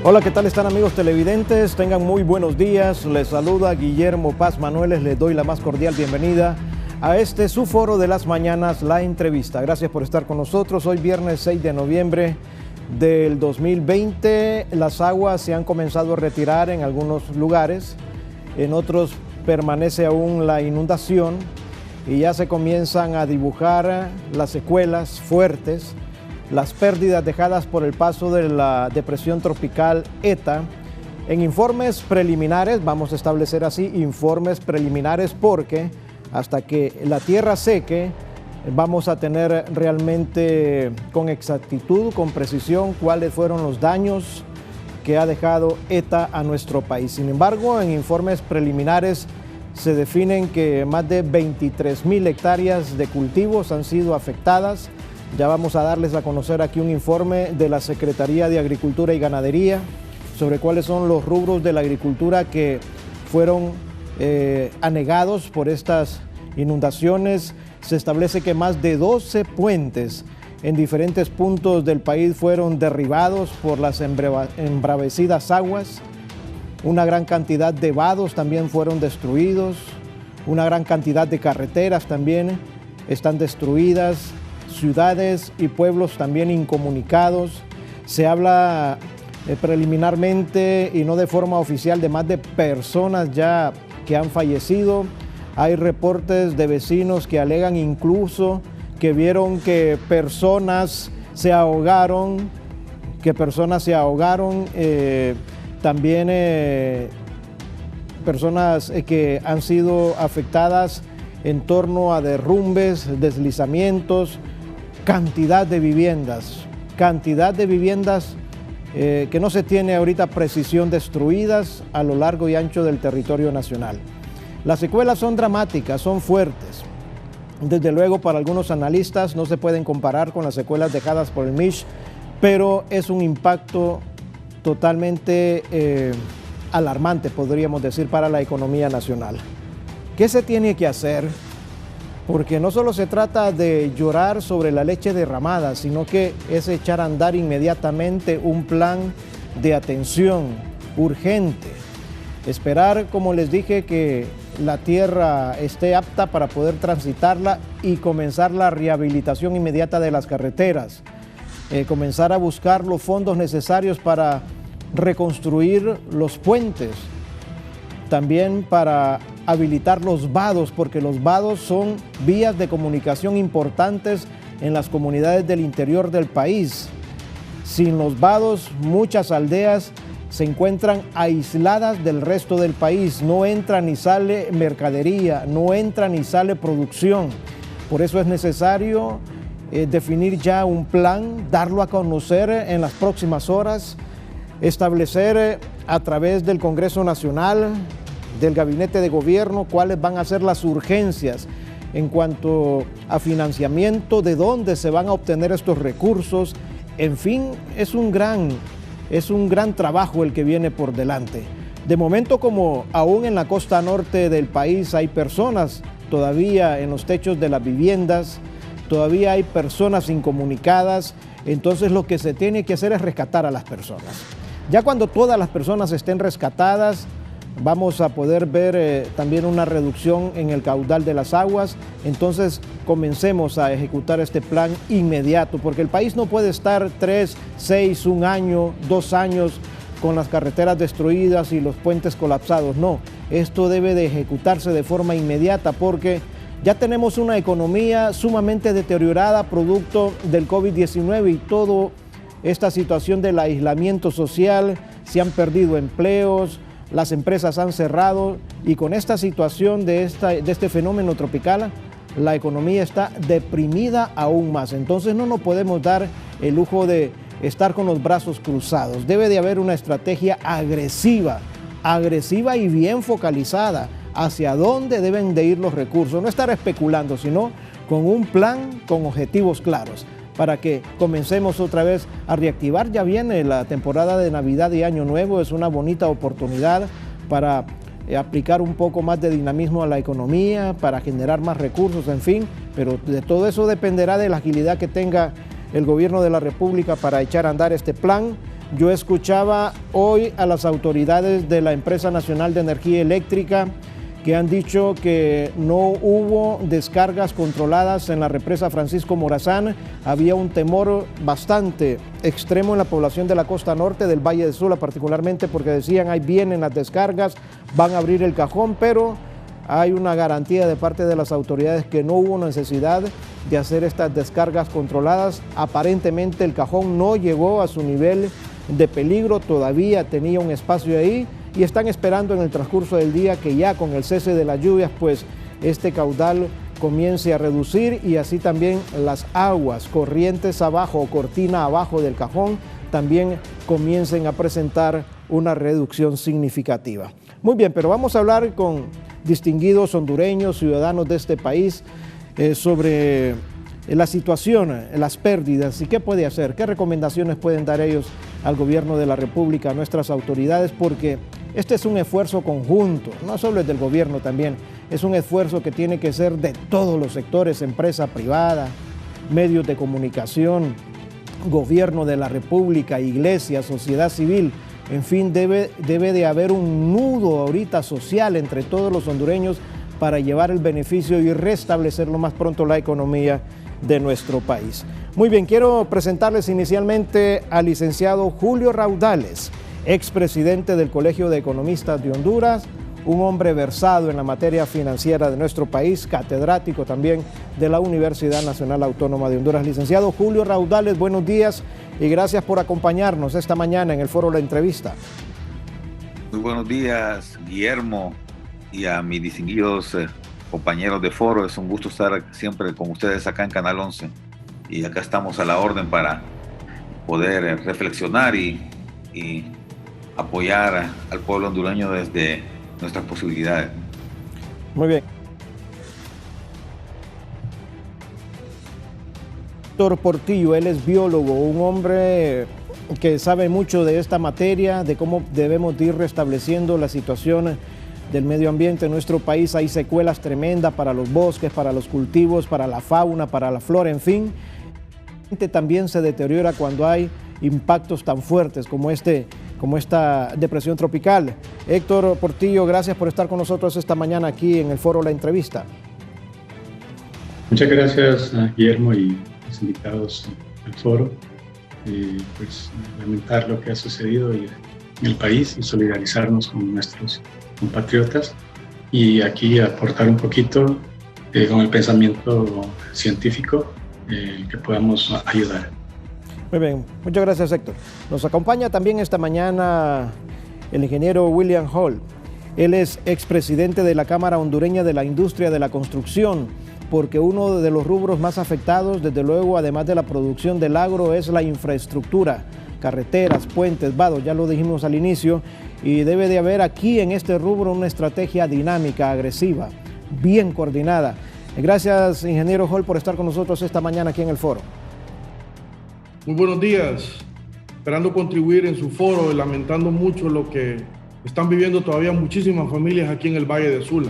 Hola, ¿qué tal están amigos televidentes? Tengan muy buenos días. Les saluda Guillermo Paz Manueles. Les doy la más cordial bienvenida a su foro de las mañanas, La Entrevista. Gracias por estar con nosotros. Hoy viernes 6 de noviembre del 2020. Las aguas se han comenzado a retirar en algunos lugares. En otros permanece aún la inundación y ya se comienzan a dibujar las secuelas fuertes, las pérdidas dejadas por el paso de la depresión tropical ETA. En informes preliminares, vamos a establecer así, informes preliminares, porque hasta que la tierra seque, vamos a tener realmente con exactitud, con precisión, cuáles fueron los daños que ha dejado ETA a nuestro país. Sin embargo, en informes preliminares se definen que más de 23,000 hectáreas de cultivos han sido afectadas. Ya vamos a darles a conocer aquí un informe de la Secretaría de Agricultura y Ganadería sobre cuáles son los rubros de la agricultura que fueron anegados por estas inundaciones. Se establece que más de 12 puentes en diferentes puntos del país fueron derribados por las embravecidas aguas. Una gran cantidad de vados también fueron destruidos. Una gran cantidad de carreteras también están destruidas. Ciudades y pueblos también incomunicados. Se habla preliminarmente y no de forma oficial de más de personas ya que han fallecido. Hay reportes de vecinos que alegan incluso que vieron que personas se ahogaron, también personas que han sido afectadas en torno a derrumbes, deslizamientos. Cantidad de viviendas que no se tiene ahorita precisión, destruidas a lo largo y ancho del territorio nacional. Las secuelas son dramáticas, son fuertes. Desde luego, para algunos analistas no se pueden comparar con las secuelas dejadas por el Mitch, pero es un impacto totalmente alarmante, podríamos decir, para la economía nacional. ¿Qué se tiene que hacer? Porque no solo se trata de llorar sobre la leche derramada, sino que es echar a andar inmediatamente un plan de atención urgente. Esperar, como les dije, que la tierra esté apta para poder transitarla y comenzar la rehabilitación inmediata de las carreteras. Comenzar a buscar los fondos necesarios para reconstruir los puentes. También para habilitar los vados, porque los vados son vías de comunicación importantes en las comunidades del interior del país. Sin los vados, muchas aldeas se encuentran aisladas del resto del país. No entra ni sale mercadería, no entra ni sale producción. Por eso es necesario definir ya un plan, darlo a conocer en las próximas horas, establecer a través del Congreso Nacional, del Gabinete de Gobierno, cuáles van a ser las urgencias en cuanto a financiamiento, de dónde se van a obtener estos recursos. En fin, es un gran trabajo el que viene por delante. De momento, como aún en la costa norte del país hay personas todavía en los techos de las viviendas, todavía hay personas incomunicadas, entonces lo que se tiene que hacer es rescatar a las personas. Ya cuando todas las personas estén rescatadas, vamos a poder ver también una reducción en el caudal de las aguas. Entonces comencemos a ejecutar este plan inmediato, porque el país no puede estar 3, 6, 1 año, 2 años con las carreteras destruidas y los puentes colapsados. No, esto debe de ejecutarse de forma inmediata, porque ya tenemos una economía sumamente deteriorada producto del COVID-19 y toda esta situación del aislamiento social. Se han perdido empleos, las empresas han cerrado, y con esta situación de este fenómeno tropical, la economía está deprimida aún más. Entonces no nos podemos dar el lujo de estar con los brazos cruzados. Debe de haber una estrategia agresiva y bien focalizada hacia dónde deben de ir los recursos. No estar especulando, sino con un plan, con objetivos claros, para que comencemos otra vez a reactivar. Ya viene la temporada de Navidad y Año Nuevo, es una bonita oportunidad para aplicar un poco más de dinamismo a la economía, para generar más recursos, en fin, pero de todo eso dependerá de la agilidad que tenga el gobierno de la República para echar a andar este plan. Yo escuchaba hoy a las autoridades de la Empresa Nacional de Energía Eléctrica que han dicho que no hubo descargas controladas en la represa Francisco Morazán. Había un temor bastante extremo en la población de la costa norte del Valle de Sula, particularmente porque decían ahí vienen las descargas, van a abrir el cajón, pero hay una garantía de parte de las autoridades que no hubo necesidad de hacer estas descargas controladas. Aparentemente el cajón no llegó a su nivel de peligro, todavía tenía un espacio ahí y están esperando en el transcurso del día que ya con el cese de las lluvias pues este caudal comience a reducir y así también las aguas corrientes abajo o cortina abajo del cajón también comiencen a presentar una reducción significativa. Muy bien, pero vamos a hablar con distinguidos hondureños, ciudadanos de este país sobre la situación, las pérdidas y qué puede hacer, qué recomendaciones pueden dar ellos al gobierno de la República, a nuestras autoridades, porque este es un esfuerzo conjunto, no solo es del gobierno también, es un esfuerzo que tiene que ser de todos los sectores, empresa privada, medios de comunicación, gobierno de la República, iglesia, sociedad civil, en fin, debe de haber un nudo ahorita social entre todos los hondureños para llevar el beneficio y restablecer lo más pronto la economía de nuestro país. Muy bien, quiero presentarles inicialmente al licenciado Julio Raudales, expresidente del Colegio de Economistas de Honduras, un hombre versado en la materia financiera de nuestro país, catedrático también de la Universidad Nacional Autónoma de Honduras. Licenciado Julio Raudales, buenos días y gracias por acompañarnos esta mañana en el foro La Entrevista. Muy buenos días, Guillermo, y a mis distinguidos compañeros de foro. Es un gusto estar siempre con ustedes acá en Canal 11 y acá estamos a la orden para poder reflexionar y apoyar al pueblo hondureño desde nuestras posibilidades. Muy bien. Héctor Portillo, él es biólogo, un hombre que sabe mucho de esta materia, de cómo debemos de ir restableciendo la situación del medio ambiente en nuestro país. Hay secuelas tremendas para los bosques, para los cultivos, para la fauna, para la flora, en fin. También se deteriora cuando hay impactos tan fuertes como esta depresión tropical. Héctor Portillo, gracias por estar con nosotros esta mañana aquí en el foro La Entrevista. Muchas gracias a Guillermo y los invitados al foro. Pues lamentar lo que ha sucedido en el país y solidarizarnos con nuestros compatriotas y aquí aportar un poquito con el pensamiento científico que podamos ayudar. Muy bien, muchas gracias, Héctor. Nos acompaña también esta mañana el ingeniero William Hall. Él es expresidente de la Cámara Hondureña de la Industria de la Construcción, porque uno de los rubros más afectados, desde luego, además de la producción del agro, es la infraestructura, carreteras, puentes, vados, ya lo dijimos al inicio, y debe de haber aquí en este rubro una estrategia dinámica, agresiva, bien coordinada. Gracias, ingeniero Hall, por estar con nosotros esta mañana aquí en el foro. Muy buenos días, esperando contribuir en su foro y lamentando mucho lo que están viviendo todavía muchísimas familias aquí en el Valle de Sula.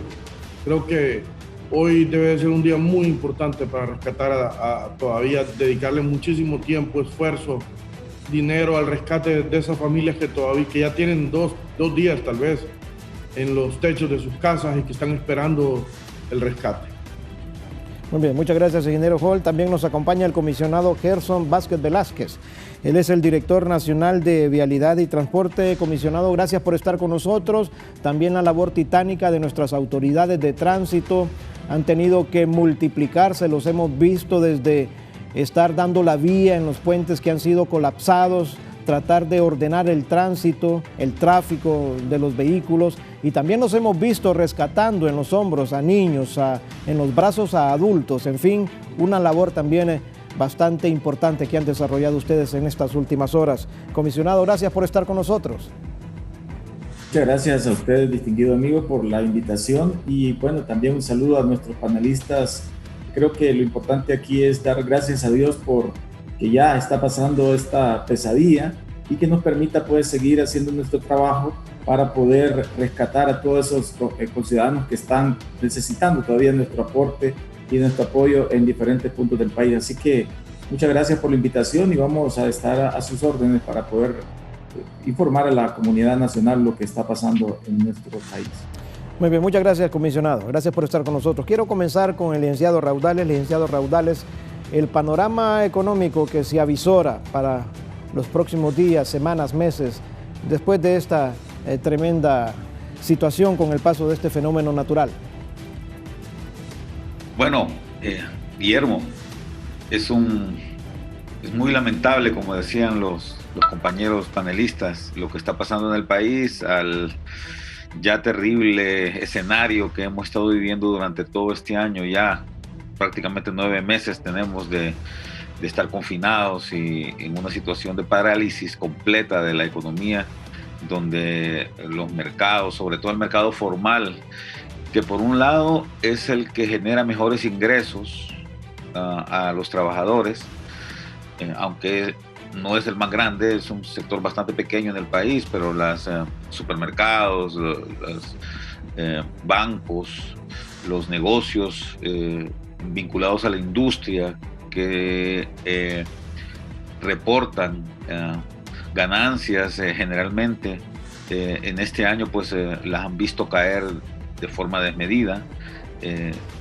Creo que hoy debe ser un día muy importante para rescatar todavía dedicarle muchísimo tiempo, esfuerzo, dinero al rescate de esas familias que ya tienen dos días tal vez en los techos de sus casas y que están esperando el rescate. Muy bien, muchas gracias, ingeniero Hall. También nos acompaña el comisionado Gerson Vázquez Velázquez. Él es el director nacional de Vialidad y Transporte. Comisionado, gracias por estar con nosotros. También la labor titánica de nuestras autoridades de tránsito han tenido que multiplicarse, los hemos visto desde estar dando la vía en los puentes que han sido colapsados, tratar de ordenar el tránsito, el tráfico de los vehículos, y también los hemos visto rescatando en los hombros a niños, en los brazos a adultos, en fin, una labor también bastante importante que han desarrollado ustedes en estas últimas horas. Comisionado, gracias por estar con nosotros. Muchas gracias a ustedes, distinguido amigo, por la invitación y bueno, también un saludo a nuestros panelistas. Creo que lo importante aquí es dar gracias a Dios por que ya está pasando esta pesadilla y que nos permita pues seguir haciendo nuestro trabajo para poder rescatar a todos esos conciudadanos que están necesitando todavía nuestro aporte y nuestro apoyo en diferentes puntos del país. Así que muchas gracias por la invitación y vamos a estar a sus órdenes para poder informar a la comunidad nacional lo que está pasando en nuestro país. Muy bien, muchas gracias, comisionado. Gracias por estar con nosotros. Quiero comenzar con el licenciado Raudales. Licenciado Raudales, el panorama económico que se avisora para los próximos días, semanas, meses, después de esta tremenda situación con el paso de este fenómeno natural. Bueno, Guillermo, es muy lamentable, como decían los compañeros panelistas, lo que está pasando en el país, al ya terrible escenario que hemos estado viviendo durante todo este año. Ya prácticamente 9 meses tenemos de estar confinados y en una situación de parálisis completa de la economía, donde los mercados, sobre todo el mercado formal, que por un lado es el que genera mejores ingresos a los trabajadores, aunque no es el más grande, es un sector bastante pequeño en el país, pero los supermercados, los bancos, los negocios vinculados a la industria que reportan ganancias generalmente en este año, pues las han visto caer de forma desmedida.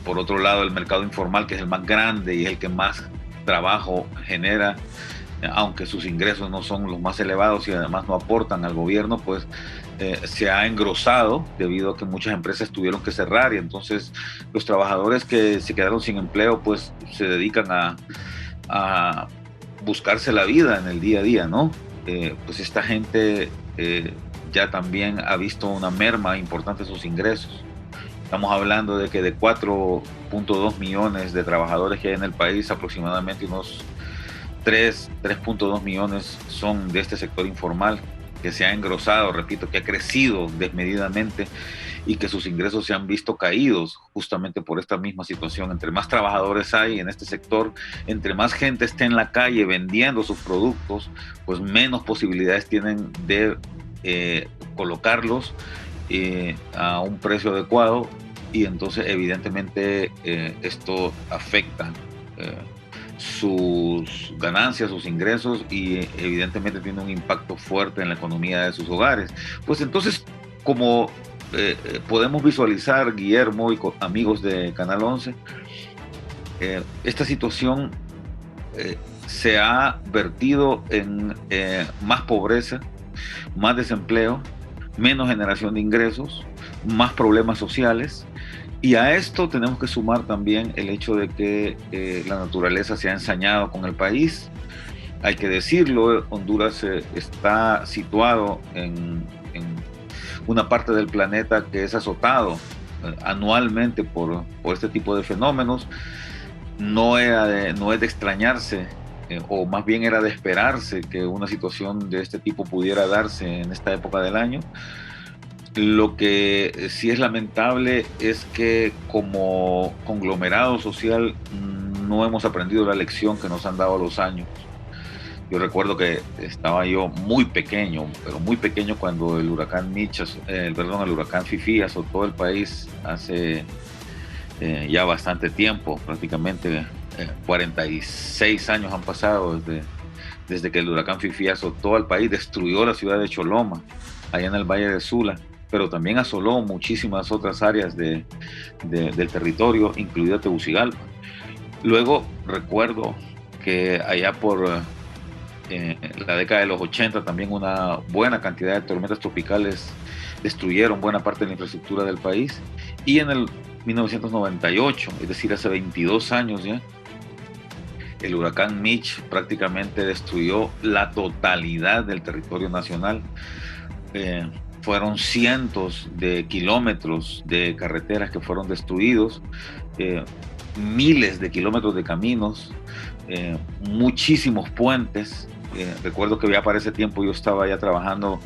Por otro lado, el mercado informal, que es el más grande y es el que más trabajo genera, aunque sus ingresos no son los más elevados y además no aportan al gobierno, pues se ha engrosado debido a que muchas empresas tuvieron que cerrar, y entonces los trabajadores que se quedaron sin empleo pues se dedican a buscarse la vida en el día a día, ¿no? Pues esta gente ya también ha visto una merma importante en sus ingresos. Estamos hablando de que de 4.2 millones de trabajadores que hay en el país, aproximadamente unos 3.2 millones son de este sector informal, que se ha engrosado, repito, que ha crecido desmedidamente y que sus ingresos se han visto caídos justamente por esta misma situación. Entre más trabajadores hay en este sector, entre más gente esté en la calle vendiendo sus productos, pues menos posibilidades tienen de colocarlos a un precio adecuado, y entonces evidentemente esto afecta sus ganancias, sus ingresos, y evidentemente tiene un impacto fuerte en la economía de sus hogares. Pues entonces, como podemos visualizar, Guillermo y amigos de Canal 11, esta situación se ha vertido en más pobreza, más desempleo, menos generación de ingresos, más problemas sociales. Y a esto tenemos que sumar también el hecho de que la naturaleza se ha ensañado con el país. Hay que decirlo, Honduras está situado en una parte del planeta que es azotado anualmente por este tipo de fenómenos. No es de extrañarse, o más bien era de esperarse que una situación de este tipo pudiera darse en esta época del año. Lo que sí es lamentable es que como conglomerado social no hemos aprendido la lección que nos han dado los años. Yo recuerdo que estaba yo muy pequeño, pero muy pequeño, cuando el huracán el huracán Fifi azotó el país hace ya bastante tiempo, prácticamente 46 años han pasado desde que el huracán Fifi azotó al país, destruyó la ciudad de Choloma, allá en el Valle de Sula, pero también asoló muchísimas otras áreas del territorio, incluida Tegucigalpa. Luego recuerdo que allá por la década de los 80 también una buena cantidad de tormentas tropicales destruyeron buena parte de la infraestructura del país, y en el 1998, es decir, hace 22 años ya, el huracán Mitch prácticamente destruyó la totalidad del territorio nacional. Fueron cientos de kilómetros de carreteras que fueron destruidos, miles de kilómetros de caminos, muchísimos puentes. Recuerdo que ya para ese tiempo yo estaba ya trabajando,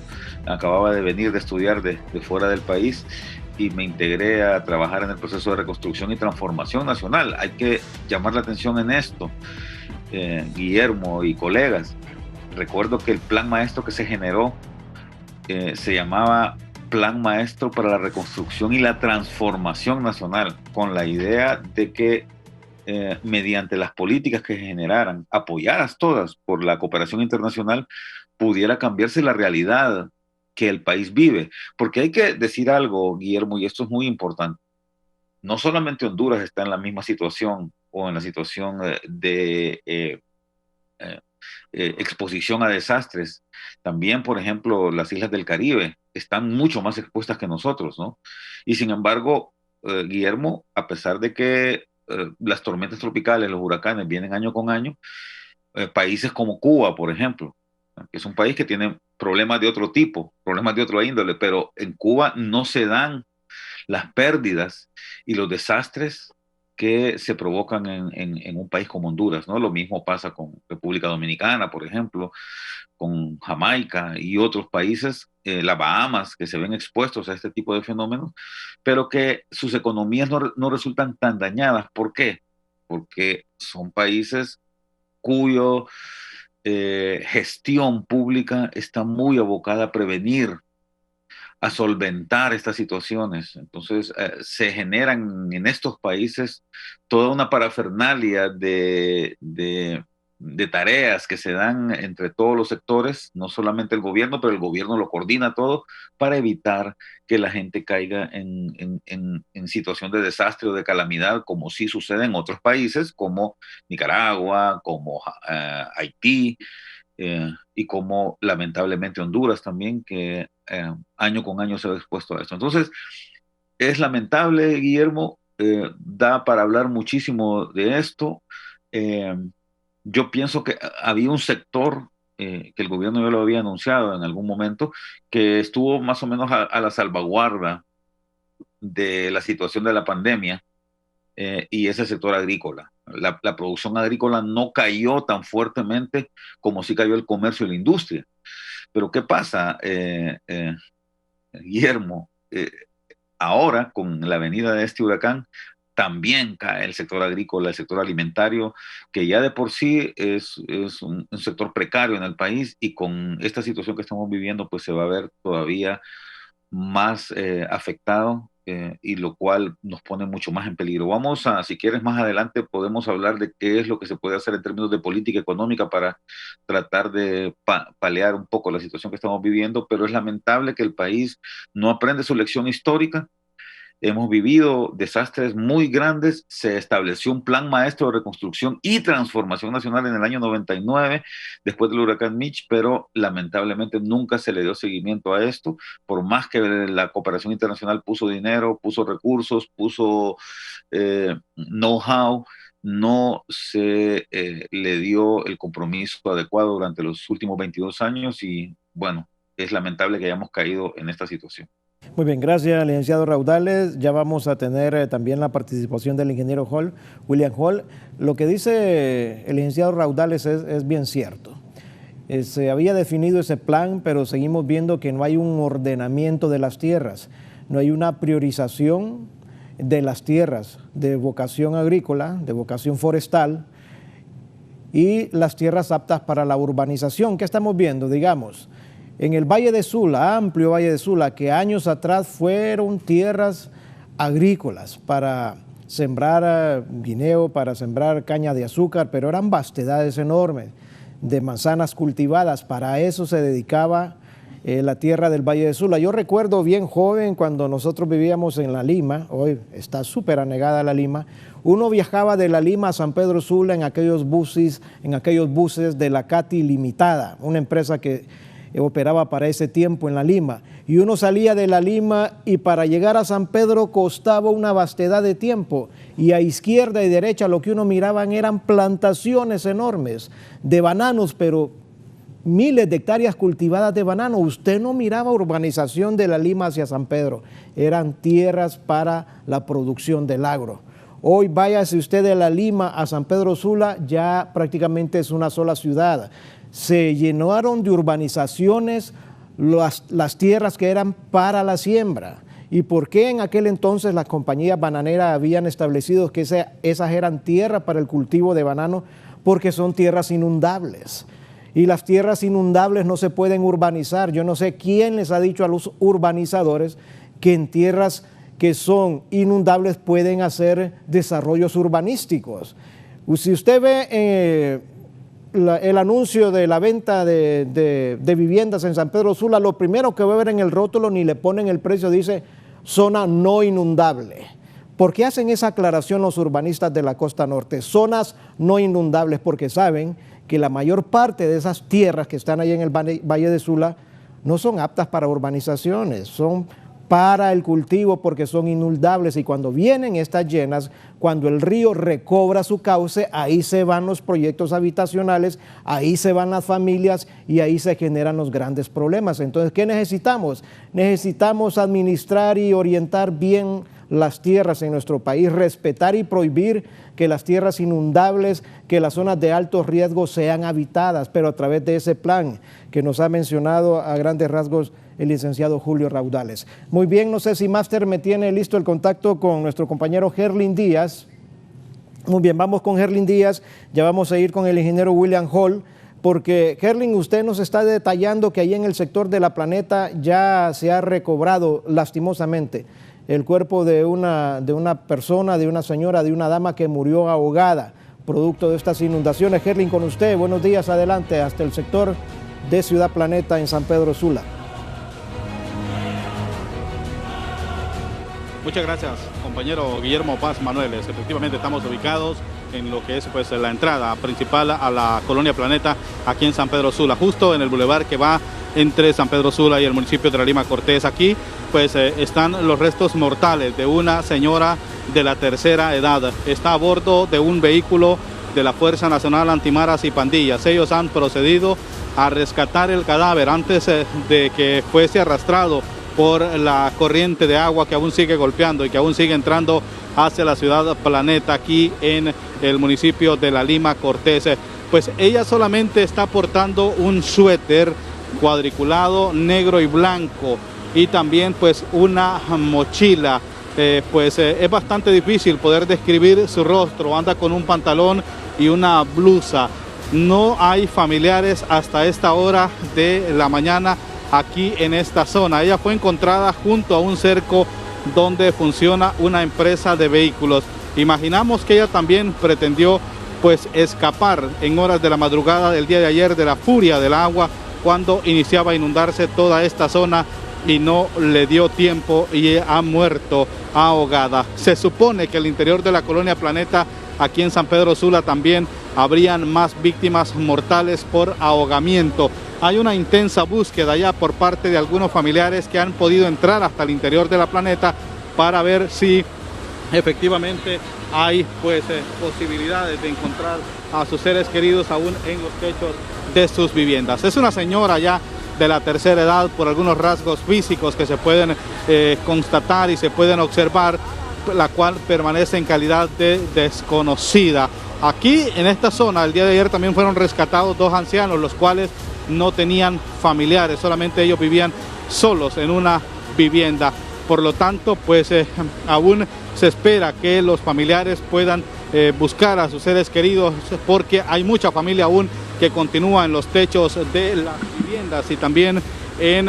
acababa de venir de estudiar de fuera del país, y me integré a trabajar en el proceso de reconstrucción y transformación nacional. Hay que llamar la atención en esto, Guillermo y colegas. Recuerdo que el plan maestro que se generó se llamaba Plan Maestro para la Reconstrucción y la Transformación Nacional, con la idea de que mediante las políticas que se generaran, apoyadas todas por la cooperación internacional, pudiera cambiarse la realidad que el país vive. Porque hay que decir algo, Guillermo, y esto es muy importante. No solamente Honduras está en la misma situación o en la situación exposición a desastres. También, por ejemplo, las islas del Caribe están mucho más expuestas que nosotros, ¿no? Y sin embargo, Guillermo, a pesar de que las tormentas tropicales, los huracanes vienen año con año, países como Cuba, por ejemplo, que es un país que tiene problemas de otro tipo, problemas de otro índole, pero en Cuba no se dan las pérdidas y los desastres que se provocan en un país como Honduras, ¿no? Lo mismo pasa con República Dominicana, por ejemplo, con Jamaica y otros países, las Bahamas, que se ven expuestos a este tipo de fenómenos, pero que sus economías no resultan tan dañadas. ¿Por qué? Porque son países cuyo gestión pública está muy abocada a prevenir, a solventar estas situaciones. Entonces, se generan en estos países toda una parafernalia de tareas que se dan entre todos los sectores, no solamente el gobierno, pero el gobierno lo coordina todo para evitar que la gente caiga en situación de desastre o de calamidad, como sí sucede en otros países, como Nicaragua, como Haití, y como lamentablemente Honduras también, que año con año se ha expuesto a esto. Entonces, es lamentable, Guillermo, da para hablar muchísimo de esto. Yo pienso que había un sector que el gobierno ya lo había anunciado en algún momento, que estuvo más o menos a la salvaguarda de la situación de la pandemia, y ese sector agrícola. La producción agrícola no cayó tan fuertemente como sí cayó el comercio y la industria. Pero ¿qué pasa, Guillermo? Ahora, con la venida de este huracán, también cae el sector agrícola, el sector alimentario, que ya de por sí es un sector precario en el país, y con esta situación que estamos viviendo, pues se va a ver todavía más afectado, y lo cual nos pone mucho más en peligro. Vamos a, si quieres, más adelante podemos hablar de qué es lo que se puede hacer en términos de política económica para tratar de paliar un poco la situación que estamos viviendo, pero es lamentable que el país no aprende su lección histórica. Hemos vivido desastres muy grandes. Se estableció un plan maestro de reconstrucción y transformación nacional en el año 99, después del huracán Mitch, pero lamentablemente nunca se le dio seguimiento a esto, por más que la cooperación internacional puso dinero, puso recursos, puso know-how. No se le dio el compromiso adecuado durante los últimos 22 años, y bueno, es lamentable que hayamos caído en esta situación. Muy bien, gracias, licenciado Raudales. Ya vamos a tener también la participación del ingeniero Hall, William Hall. Lo que dice el licenciado Raudales es bien cierto. Se había definido ese plan, pero seguimos viendo que no hay un ordenamiento de las tierras, no hay una priorización de las tierras de vocación agrícola, de vocación forestal, y las tierras aptas para la urbanización. ¿Qué estamos viendo? Digamos, en el Valle de Sula, amplio Valle de Sula, que años atrás fueron tierras agrícolas para sembrar guineo, para sembrar caña de azúcar, pero eran vastedades enormes de manzanas cultivadas. Para eso se dedicaba la tierra del Valle de Sula. Yo recuerdo bien joven, cuando nosotros vivíamos en La Lima, hoy está súper anegada La Lima, uno viajaba de La Lima a San Pedro Sula en aquellos buses de la Cati Limitada, una empresa que operaba para ese tiempo en La Lima, y uno salía de La Lima y para llegar a San Pedro costaba una vastedad de tiempo, y a izquierda y derecha lo que uno miraban eran plantaciones enormes de bananos, pero miles de hectáreas cultivadas de banano. Usted no miraba urbanización de La Lima hacia San Pedro, eran tierras para la producción del agro. Hoy váyase usted de La Lima a San Pedro Sula, ya prácticamente es una sola ciudad. Se llenaron de urbanizaciones las tierras que eran para la siembra. ¿Y por qué en aquel entonces las compañías bananeras habían establecido que esas eran tierras para el cultivo de banano? Porque son tierras inundables. Y las tierras inundables no se pueden urbanizar. Yo no sé quién les ha dicho a los urbanizadores que en tierras que son inundables pueden hacer desarrollos urbanísticos. Si usted ve el anuncio de la venta de viviendas en San Pedro Sula, lo primero que va a ver en el rótulo, ni le ponen el precio, dice zona no inundable. ¿Por qué hacen esa aclaración los urbanistas de la costa norte? Zonas no inundables, porque saben que la mayor parte de esas tierras que están ahí en el Valle de Sula no son aptas para urbanizaciones, son para el cultivo porque son inundables, y cuando vienen estas llenas, cuando el río recobra su cauce, ahí se van los proyectos habitacionales, ahí se van las familias y ahí se generan los grandes problemas. Entonces, ¿qué necesitamos? Necesitamos administrar y orientar bien las tierras en nuestro país, respetar y prohibir que las tierras inundables, que las zonas de alto riesgo sean habitadas, pero a través de ese plan que nos ha mencionado a grandes rasgos el licenciado Julio Raudales. Muy bien, no sé si Máster me tiene listo el contacto con nuestro compañero Gerlin Díaz. Muy bien, vamos con Gerlin Díaz, ya vamos a ir con el ingeniero William Hall, porque Gerlin, usted nos está detallando que ahí en el sector de La Planeta ya se ha recobrado lastimosamente el cuerpo de una persona, de una señora, de una dama que murió ahogada producto de estas inundaciones. Gerlin, con usted, buenos días, adelante, hasta el sector de Ciudad Planeta en San Pedro Sula. Muchas gracias, compañero Guillermo Paz Manueles. Efectivamente estamos ubicados en lo que es pues la entrada principal a la colonia Planeta aquí en San Pedro Sula, justo en el bulevar que va entre San Pedro Sula y el municipio de La Lima Cortés. Aquí pues están los restos mortales de una señora de la tercera edad. Está a bordo de un vehículo de la Fuerza Nacional Antimaras y Pandillas. Ellos han procedido a rescatar el cadáver antes de que fuese arrastrado por la corriente de agua que aún sigue golpeando y que aún sigue entrando hacia la ciudad Planeta aquí en el municipio de La Lima Cortés. Pues ella solamente está portando un suéter cuadriculado negro y blanco y también pues una mochila. Es bastante difícil poder describir su rostro. Anda con un pantalón y una blusa. No hay familiares hasta esta hora de la mañana aquí en esta zona. Ella fue encontrada junto a un cerco donde funciona una empresa de vehículos. Imaginamos que ella también pretendió pues escapar en horas de la madrugada del día de ayer de la furia del agua cuando iniciaba a inundarse toda esta zona y no le dio tiempo y ha muerto ahogada. Se supone que el interior de la colonia Planeta aquí en San Pedro Sula también habrían más víctimas mortales por ahogamiento. Hay una intensa búsqueda ya por parte de algunos familiares que han podido entrar hasta el interior de La Planeta para ver si efectivamente hay posibilidades de encontrar a sus seres queridos aún en los techos de sus viviendas. Es una señora ya de la tercera edad por algunos rasgos físicos que se pueden constatar y se pueden observar, la cual permanece en calidad de desconocida. Aquí en esta zona el día de ayer también fueron rescatados dos ancianos, los cuales no tenían familiares, solamente ellos vivían solos en una vivienda. Por lo tanto, aún se espera que los familiares puedan buscar a sus seres queridos, porque hay mucha familia aún que continúa en los techos de las viviendas y también en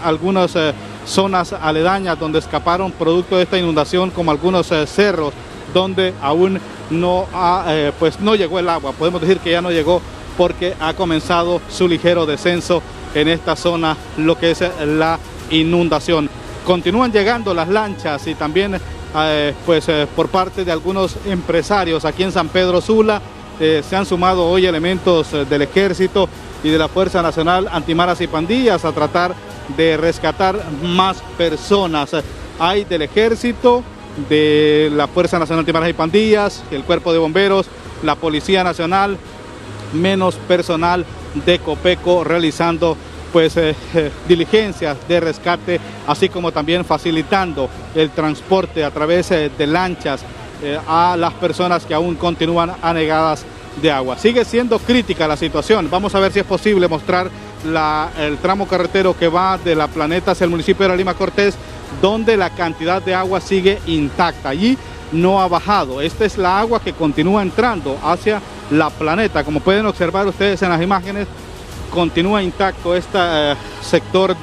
algunas zonas aledañas donde escaparon producto de esta inundación, como algunos cerros donde aún no llegó el agua. Podemos decir que ya no llegó porque ha comenzado su ligero descenso en esta zona, lo que es la inundación. Continúan llegando las lanchas y también por parte de algunos empresarios aquí en San Pedro Sula. Se han sumado hoy elementos del Ejército y de la Fuerza Nacional Antimaras y Pandillas a tratar de rescatar más personas. Hay del Ejército, de la Fuerza Nacional Antimaras y Pandillas, el Cuerpo de Bomberos, la Policía Nacional, menos personal de Copeco realizando diligencias de rescate, así como también facilitando el transporte a través de lanchas a las personas que aún continúan anegadas de agua. Sigue siendo crítica la situación. Vamos a ver si es posible mostrar el tramo carretero que va de La Planeta hacia el municipio de La Lima Cortés, donde la cantidad de agua sigue intacta. Allí no ha bajado. Esta es la agua que continúa entrando hacia La Planeta. Como pueden observar ustedes en las imágenes, continúa intacto este sector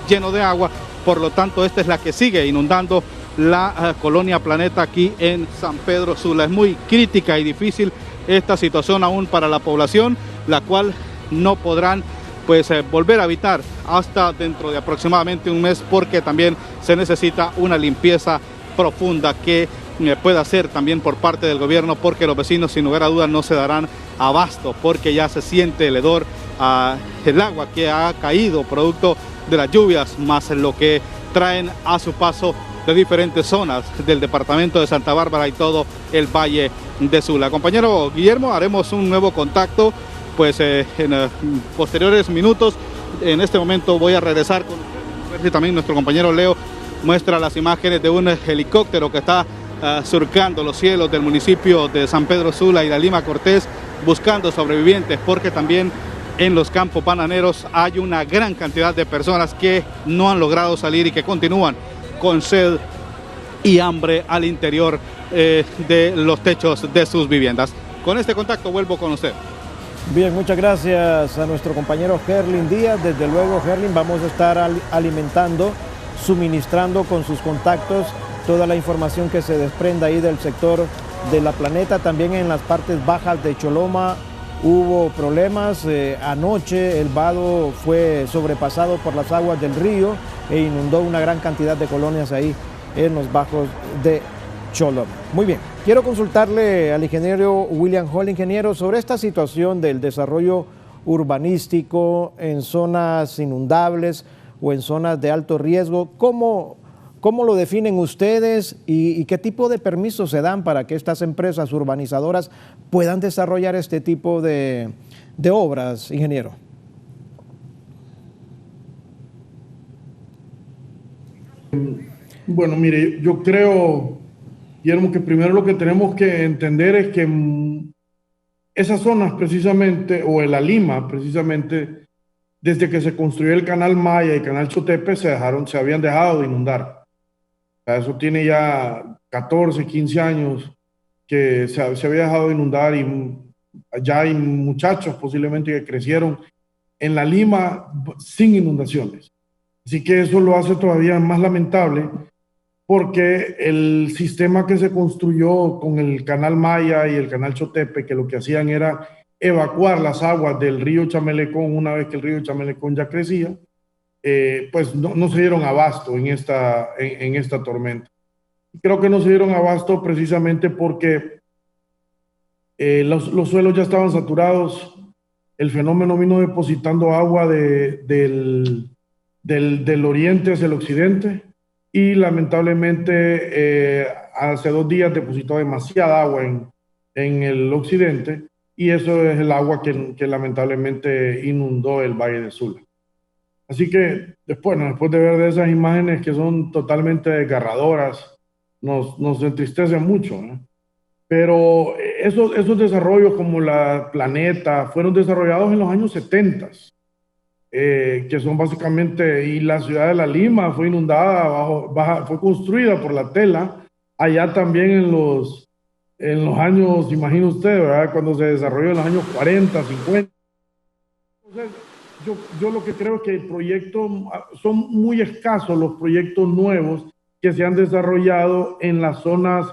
lleno de agua. Por lo tanto, esta es la que sigue inundando la colonia Planeta aquí en San Pedro Sula. Es muy crítica y difícil esta situación aún para la población, la cual no podrán volver a habitar hasta dentro de aproximadamente un mes, porque también se necesita una limpieza profunda que pueda hacer también por parte del gobierno, porque los vecinos sin lugar a dudas no se darán abasto, porque ya se siente el hedor el agua que ha caído producto de las lluvias, más lo que traen a su paso de diferentes zonas del departamento de Santa Bárbara y todo el Valle de Sula. Compañero Guillermo, haremos un nuevo contacto en posteriores minutos. En este momento voy a regresar con ustedes. También nuestro compañero Leo muestra las imágenes de un helicóptero que está surcando los cielos del municipio de San Pedro Sula y la Lima Cortés buscando sobrevivientes, porque también en los campos bananeros hay una gran cantidad de personas que no han logrado salir y que continúan con sed y hambre al interior de los techos de sus viviendas. Con este contacto vuelvo con usted. Bien, muchas gracias a nuestro compañero Gerlin Díaz. Desde luego, Gerlin, vamos a estar alimentando, suministrando con sus contactos toda la información que se desprenda ahí del sector de la Planeta. También en las partes bajas de Choloma hubo problemas. Anoche el vado fue sobrepasado por las aguas del río e inundó una gran cantidad de colonias ahí en los bajos de Choloma. Muy bien, quiero consultarle al ingeniero William Hall, ingeniero, sobre esta situación del desarrollo urbanístico en zonas inundables o en zonas de alto riesgo. ¿Cómo lo definen ustedes y qué tipo de permisos se dan para que estas empresas urbanizadoras puedan desarrollar este tipo de obras, ingeniero? Bueno, mire, yo creo, Guillermo, que primero lo que tenemos que entender es que esas zonas precisamente, o en la Lima precisamente, desde que se construyó el canal Maya y el canal Chotepe se habían dejado de inundar. O sea, eso tiene ya 14, 15 años que se había dejado de inundar, y ya hay muchachos posiblemente que crecieron en la Lima sin inundaciones. Así que eso lo hace todavía más lamentable, porque el sistema que se construyó con el canal Maya y el canal Chotepe, que lo que hacían era evacuar las aguas del río Chamelecón una vez que el río Chamelecón ya crecía, pues no se dieron abasto en esta tormenta. Creo que no se dieron abasto precisamente porque los suelos ya estaban saturados. El fenómeno vino depositando agua del oriente hacia el occidente, y lamentablemente hace 2 días depositó demasiada agua en el occidente, y eso es el agua que lamentablemente inundó el Valle de Sula. Así que después de ver de esas imágenes que son totalmente desgarradoras, nos entristece mucho, ¿no? Pero esos desarrollos como la Planeta fueron desarrollados en los años 70, que son básicamente, y la ciudad de La Lima fue inundada, fue construida por la tela, allá también en los años, imagina usted, ¿verdad? Cuando se desarrolló en los años 40, 50. Entonces, yo lo que creo es que son muy escasos los proyectos nuevos que se han desarrollado en las zonas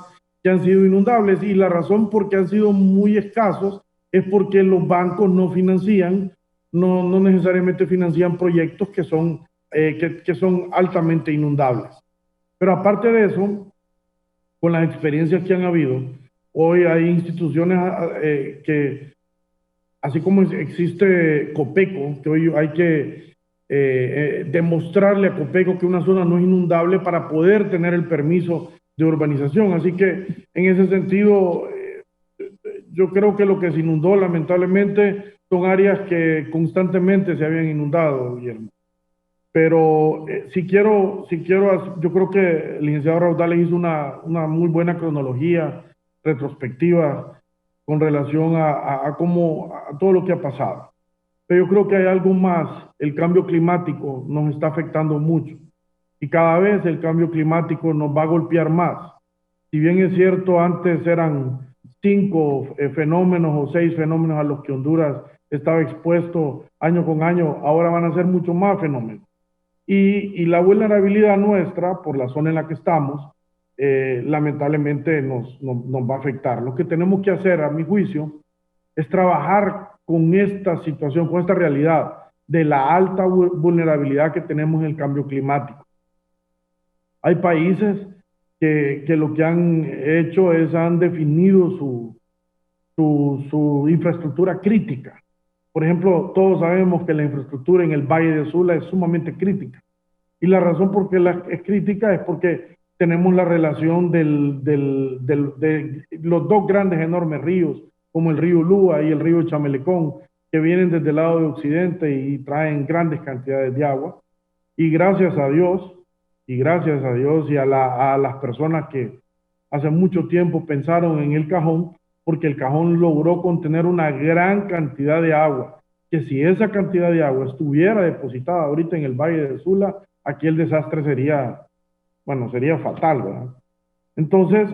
que han sido inundables, y la razón por qué han sido muy escasos es porque los bancos no financian, no necesariamente financian proyectos que son altamente inundables. Pero aparte de eso, con las experiencias que han habido, hoy hay instituciones que, así como existe Copeco, que hoy hay que demostrarle a Copeco que una zona no es inundable para poder tener el permiso de urbanización. Así que en ese sentido, yo creo que lo que se inundó lamentablemente son áreas que constantemente se habían inundado, Guillermo. Pero yo creo que el licenciado Raudales hizo una muy buena cronología retrospectiva con relación a todo lo que ha pasado. Pero yo creo que hay algo más. El cambio climático nos está afectando mucho, y cada vez el cambio climático nos va a golpear más. Si bien es cierto, antes eran 5 fenómenos o 6 fenómenos a los que Honduras estaba expuesto año con año, ahora van a ser mucho más fenómenos. Y la vulnerabilidad nuestra, por la zona en la que estamos, lamentablemente nos va a afectar. Lo que tenemos que hacer, a mi juicio, es trabajar con esta situación, con esta realidad de la alta vulnerabilidad que tenemos en el cambio climático. Hay países que lo que han hecho es han definido su infraestructura crítica. Por ejemplo, todos sabemos que la infraestructura en el Valle de Sula es sumamente crítica. Y la razón por qué es crítica es porque tenemos la relación de los dos grandes enormes ríos, como el río Lúa y el río Chamelecón, que vienen desde el lado de occidente y traen grandes cantidades de agua. Y gracias a Dios y a las personas que hace mucho tiempo pensaron en el Cajón, porque el Cajón logró contener una gran cantidad de agua, que si esa cantidad de agua estuviera depositada ahorita en el Valle de Sula, aquí el desastre sería fatal, ¿verdad? Entonces,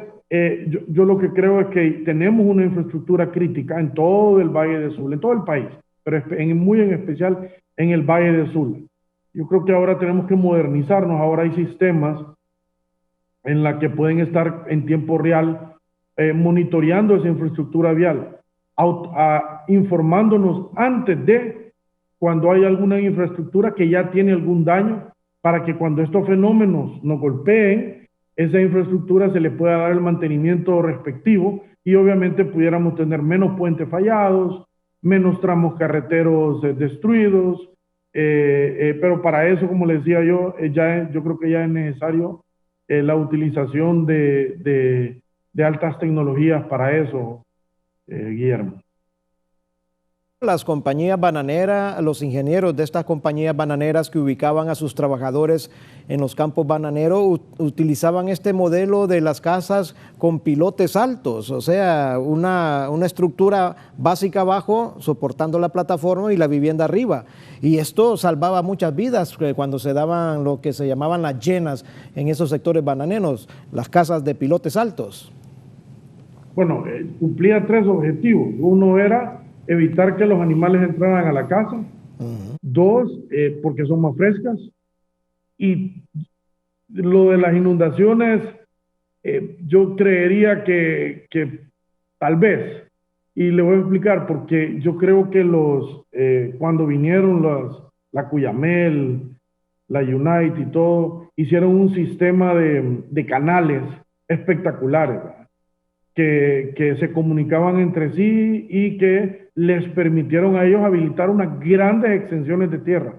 yo lo que creo es que tenemos una infraestructura crítica en todo el Valle de Sula, en todo el país, pero muy en especial en el Valle de Sula. Yo creo que ahora tenemos que modernizarnos, ahora hay sistemas en la que pueden estar en tiempo real monitoreando esa infraestructura vial, informándonos antes de cuando hay alguna infraestructura que ya tiene algún daño, para que cuando estos fenómenos nos golpeen, esa infraestructura se le pueda dar el mantenimiento respectivo y obviamente pudiéramos tener menos puentes fallados, menos tramos carreteros destruidos, pero para eso, como les decía yo, yo creo que ya es necesario la utilización de altas tecnologías para eso, Guillermo. Las compañías bananeras, los ingenieros de estas compañías bananeras que ubicaban a sus trabajadores en los campos bananeros utilizaban este modelo de las casas con pilotes altos, o sea, una estructura básica abajo soportando la plataforma y la vivienda arriba. Y esto salvaba muchas vidas cuando se daban lo que se llamaban las llenas en esos sectores bananeros, las casas de pilotes altos. Bueno, cumplía 3 objetivos. Uno era evitar que los animales entraran a la casa. 2, porque son más frescas. Y lo de las inundaciones, yo creería que tal vez, y le voy a explicar, porque yo creo que cuando vinieron la Cuyamel, la Unite y todo, hicieron un sistema de canales espectaculares, ¿verdad? Que se comunicaban entre sí y que les permitieron a ellos habilitar unas grandes extensiones de tierra.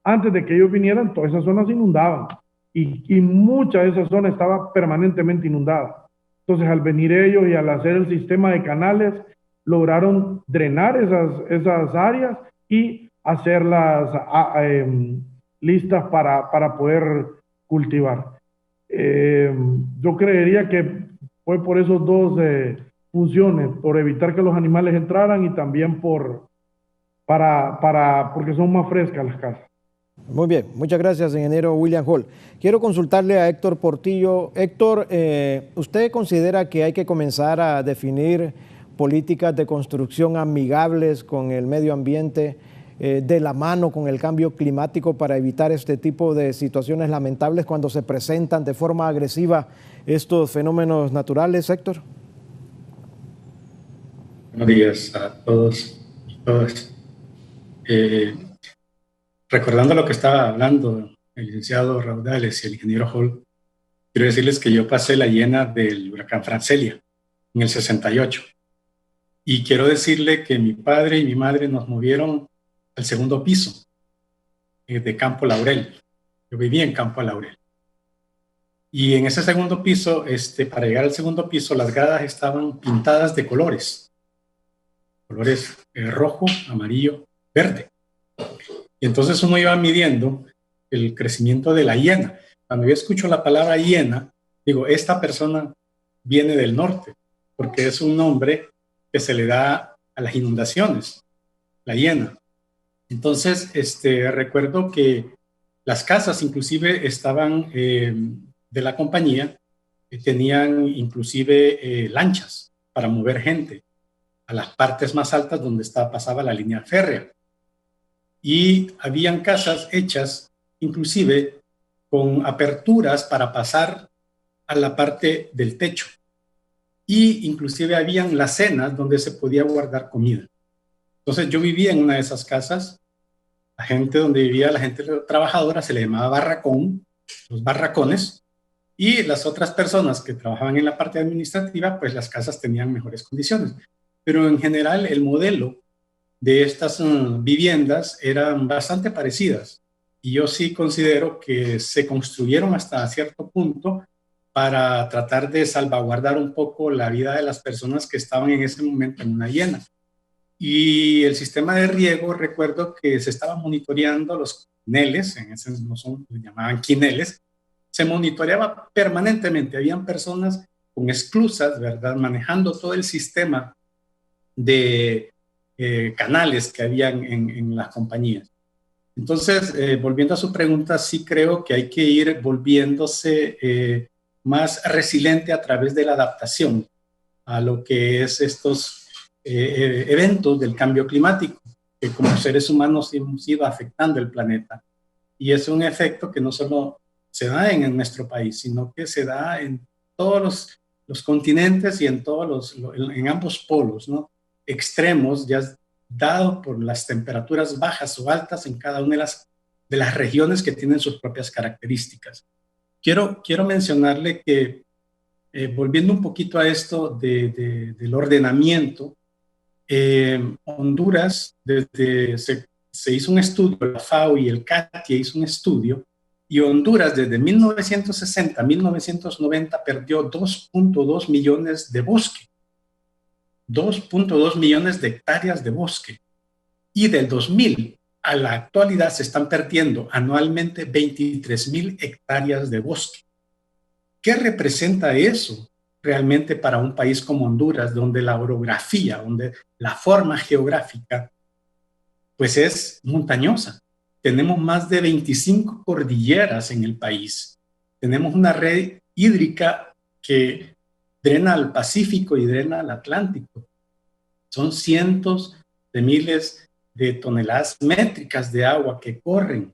Antes de que ellos vinieran, todas esas zonas se inundaban y mucha de esa zona estaba permanentemente inundada. Entonces, al venir ellos y al hacer el sistema de canales, lograron drenar esas áreas y hacerlas listas para poder cultivar. Yo creería que fue por esos dos funciones, por evitar que los animales entraran y también porque son más frescas las casas. Muy bien, muchas gracias, ingeniero William Hall. Quiero consultarle a Héctor Portillo. Héctor, ¿usted considera que hay que comenzar a definir políticas de construcción amigables con el medio ambiente, de la mano con el cambio climático, para evitar este tipo de situaciones lamentables cuando se presentan de forma agresiva estos fenómenos naturales, Héctor? Buenos días a todos y todas. Recordando lo que estaba hablando el licenciado Raudales y el ingeniero Hall, quiero decirles que yo pasé la llena del huracán Francelia en el 68. Y quiero decirle que mi padre y mi madre nos movieron al segundo piso de Campo Laurel. Yo vivía en Campo Laurel. Y en ese segundo piso, para llegar al segundo piso, las gradas estaban pintadas de colores rojo, amarillo, verde. Y entonces uno iba midiendo el crecimiento de la hiena. Cuando yo escucho la palabra hiena, digo, esta persona viene del norte, porque es un nombre que se le da a las inundaciones, la hiena. Entonces, recuerdo que las casas inclusive estaban de la compañía, tenían inclusive lanchas para mover gente a las partes más altas donde pasaba la línea férrea. Y habían casas hechas inclusive con aperturas para pasar a la parte del techo. Y inclusive habían las cenas donde se podía guardar comida. Entonces yo vivía en una de esas casas. La gente donde vivía, la gente trabajadora, se le llamaba barracón, los barracones, y las otras personas que trabajaban en la parte administrativa, pues las casas tenían mejores condiciones. Pero en general el modelo de estas viviendas eran bastante parecidas. Y yo sí considero que se construyeron hasta cierto punto para tratar de salvaguardar un poco la vida de las personas que estaban en ese momento en una hiena. Y el sistema de riego, recuerdo que se estaba monitoreando los quineles, en ese no son, se llamaban quineles, se monitoreaba permanentemente. Habían personas con esclusas, ¿verdad?, manejando todo el sistema de canales que habían en las compañías. Entonces, volviendo a su pregunta, sí creo que hay que ir volviéndose más resiliente a través de la adaptación a lo que es estos eventos del cambio climático, que como seres humanos hemos ido afectando el planeta. Y es un efecto que no solo se da en nuestro país, sino que se da en todos los continentes y en ambos polos, ¿no?, extremos, ya dado por las temperaturas bajas o altas en cada una de las regiones que tienen sus propias características. Quiero mencionarle que, volviendo un poquito a esto del ordenamiento, Honduras, se hizo un estudio, la FAO y el CATIE hizo un estudio, y Honduras desde 1960 a 1990 perdió 2.2 millones de bosque, 2.2 millones de hectáreas de bosque, y del 2000 a la actualidad se están perdiendo anualmente 23,000 hectáreas de bosque. ¿Qué representa eso realmente para un país como Honduras, donde la orografía, donde la forma geográfica, pues es montañosa? Tenemos más de 25 cordilleras en el país. Tenemos una red hídrica que drena al Pacífico y drena al Atlántico. Son cientos de miles de toneladas métricas de agua que corren.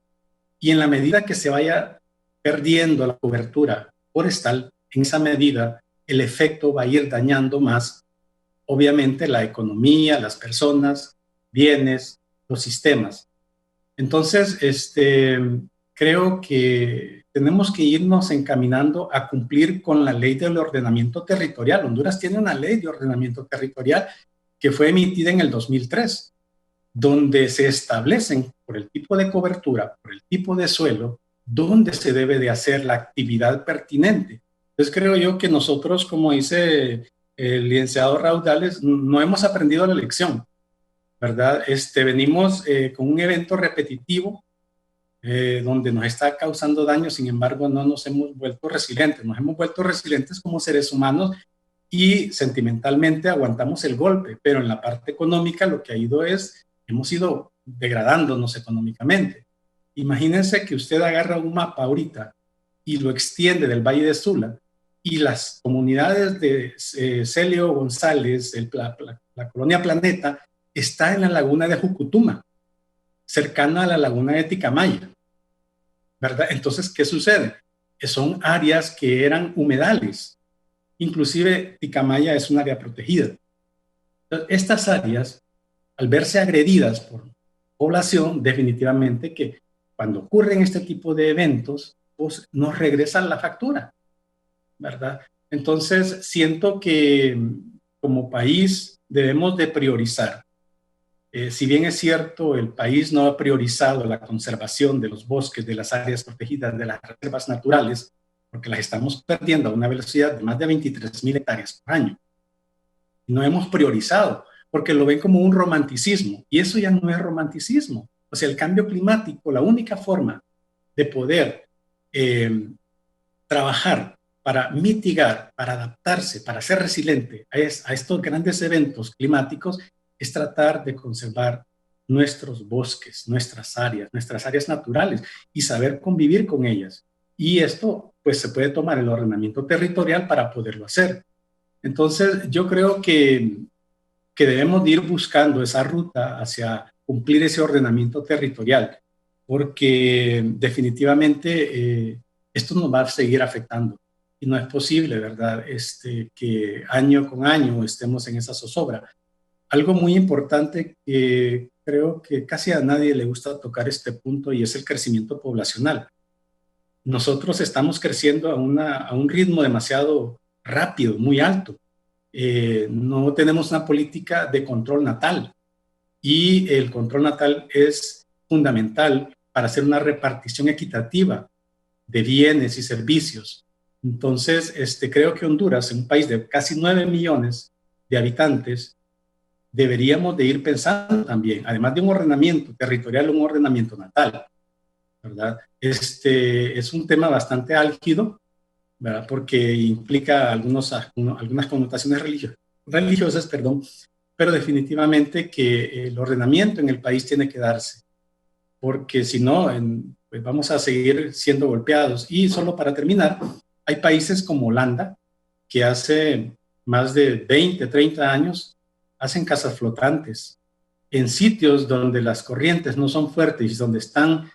Y en la medida que se vaya perdiendo la cobertura forestal, en esa medida el efecto va a ir dañando más, obviamente, la economía, las personas, bienes, los sistemas. Entonces, creo que tenemos que irnos encaminando a cumplir con la ley del ordenamiento territorial. Honduras tiene una ley de ordenamiento territorial que fue emitida en el 2003, donde se establecen por el tipo de cobertura, por el tipo de suelo, dónde se debe de hacer la actividad pertinente. Entonces creo yo que nosotros, como dice el licenciado Raudales, no hemos aprendido la lección, ¿verdad? Venimos con un evento repetitivo donde nos está causando daño, sin embargo no nos hemos vuelto resilientes. Nos hemos vuelto resilientes como seres humanos y sentimentalmente aguantamos el golpe, pero en la parte económica lo que ha ido hemos ido degradándonos económicamente. Imagínense que usted agarra un mapa ahorita y lo extiende del Valle de Sula, y las comunidades de Celio González, la colonia Planeta, está en la laguna de Jucutuma, cercana a la laguna de Ticamaya, ¿verdad? Entonces, ¿qué sucede? Que son áreas que eran humedales. Inclusive Ticamaya es un área protegida. Entonces, estas áreas, al verse agredidas por población, definitivamente que cuando ocurren este tipo de eventos, pues nos regresan la factura, ¿verdad? Entonces, siento que como país debemos de priorizar. Si bien es cierto, el país no ha priorizado la conservación de los bosques, de las áreas protegidas, de las reservas naturales, porque las estamos perdiendo a una velocidad de más de 23,000 hectáreas por año. No hemos priorizado, porque lo ven como un romanticismo, y eso ya no es romanticismo. O sea, el cambio climático, la única forma de poder trabajar para mitigar, para adaptarse, para ser resiliente a estos grandes eventos climáticos, es tratar de conservar nuestros bosques, nuestras áreas naturales, y saber convivir con ellas. Y esto, pues, se puede tomar el ordenamiento territorial para poderlo hacer. Entonces, yo creo que debemos de ir buscando esa ruta hacia cumplir ese ordenamiento territorial, porque definitivamente esto nos va a seguir afectando. y no es posible, ¿verdad? Que año con año estemos en esa zozobra. Algo muy importante que creo que casi a nadie le gusta tocar este punto y es el crecimiento poblacional. Nosotros estamos creciendo a un ritmo demasiado rápido, muy alto. No tenemos una política de control natal y el control natal es fundamental para hacer una repartición equitativa de bienes y servicios. Entonces, creo que Honduras, un país de casi 9 millones de habitantes, deberíamos de ir pensando también, además de un ordenamiento territorial, un ordenamiento natal, ¿verdad? Es un tema bastante álgido, ¿verdad? Porque implica algunas connotaciones religiosas, perdón, pero definitivamente que el ordenamiento en el país tiene que darse, porque si no, pues vamos a seguir siendo golpeados. Y solo para terminar, hay países como Holanda, que hace más de 20, 30 años hacen casas flotantes en sitios donde las corrientes no son fuertes y donde están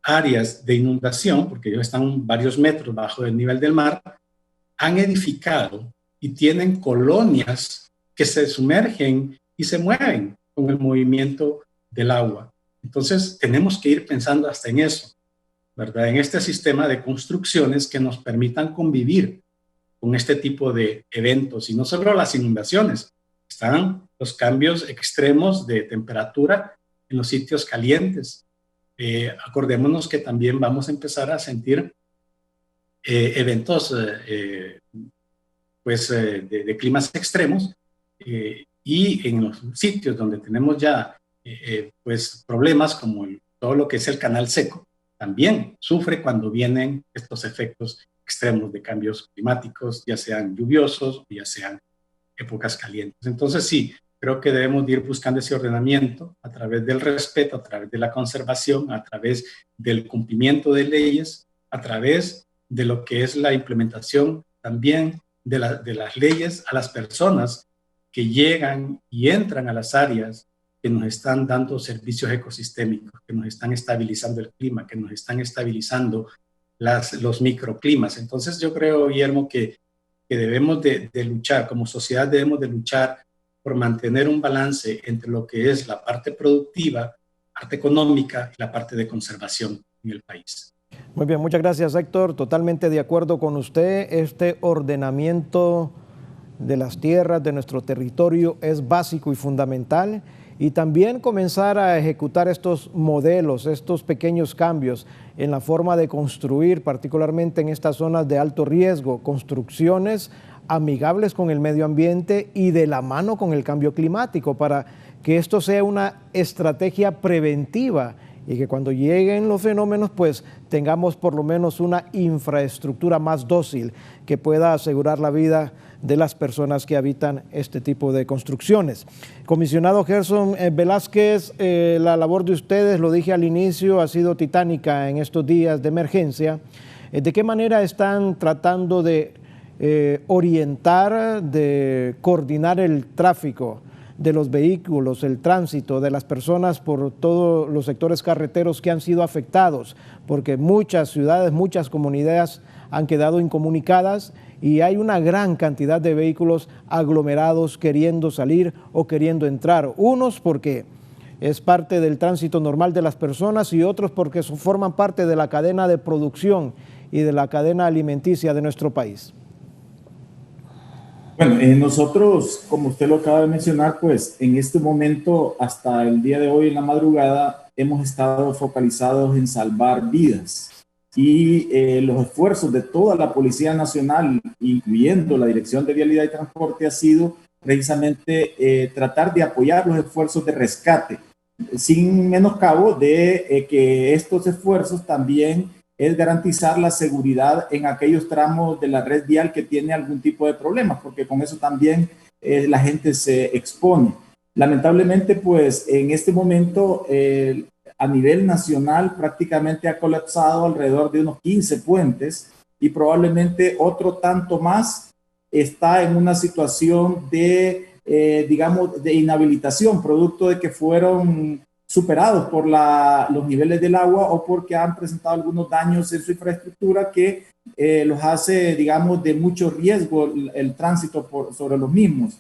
áreas de inundación, porque ellos están varios metros bajo el nivel del mar, han edificado y tienen colonias que se sumergen y se mueven con el movimiento del agua. Entonces, tenemos que ir pensando hasta en eso, ¿verdad? En este sistema de construcciones que nos permitan convivir con este tipo de eventos. Y no solo las inundaciones, están los cambios extremos de temperatura en los sitios calientes. Acordémonos que también vamos a empezar a sentir eventos de climas extremos y en los sitios donde tenemos ya pues problemas como todo lo que es el canal seco, también sufre cuando vienen estos efectos extremos de cambios climáticos, ya sean lluviosos o ya sean épocas calientes. Entonces sí, creo que debemos de ir buscando ese ordenamiento a través del respeto, a través de la conservación, a través del cumplimiento de leyes, a través de lo que es la implementación también de las leyes a las personas que llegan y entran a las áreas que nos están dando servicios ecosistémicos, que nos están estabilizando el clima, que nos están estabilizando los microclimas. Entonces yo creo, Guillermo, que debemos de luchar, como sociedad debemos de luchar por mantener un balance entre lo que es la parte productiva, parte económica y la parte de conservación en el país. Muy bien, muchas gracias, Héctor. Totalmente de acuerdo con usted. Este ordenamiento de las tierras, de nuestro territorio, es básico y fundamental. Y también comenzar a ejecutar estos modelos, estos pequeños cambios en la forma de construir, particularmente en estas zonas de alto riesgo, construcciones amigables con el medio ambiente y de la mano con el cambio climático, para que esto sea una estrategia preventiva y que cuando lleguen los fenómenos pues tengamos por lo menos una infraestructura más dócil que pueda asegurar la vida de las personas que habitan este tipo de construcciones. Comisionado Gerson Velázquez, la labor de ustedes, lo dije al inicio, ha sido titánica en estos días de emergencia. ¿De qué manera están tratando de orientar, de coordinar el tráfico de los vehículos, el tránsito de las personas por todos los sectores carreteros que han sido afectados? Porque muchas ciudades, muchas comunidades han quedado incomunicadas y hay una gran cantidad de vehículos aglomerados queriendo salir o queriendo entrar. Unos porque es parte del tránsito normal de las personas y otros porque forman parte de la cadena de producción y de la cadena alimenticia de nuestro país. Bueno, nosotros, como usted lo acaba de mencionar, pues en este momento, hasta el día de hoy en la madrugada, hemos estado focalizados en salvar vidas. Y los esfuerzos de toda la Policía Nacional, incluyendo la Dirección de Vialidad y Transporte, ha sido precisamente tratar de apoyar los esfuerzos de rescate, sin menoscabo de que estos esfuerzos también es garantizar la seguridad en aquellos tramos de la red vial que tiene algún tipo de problemas, porque con eso también la gente se expone. Lamentablemente, pues en este momento a nivel nacional prácticamente ha colapsado alrededor de unos 15 puentes y probablemente otro tanto más está en una situación de, digamos, de inhabilitación, producto de que fueron superados por los niveles del agua o porque han presentado algunos daños en su infraestructura que los hace, digamos, de mucho riesgo el tránsito sobre los mismos.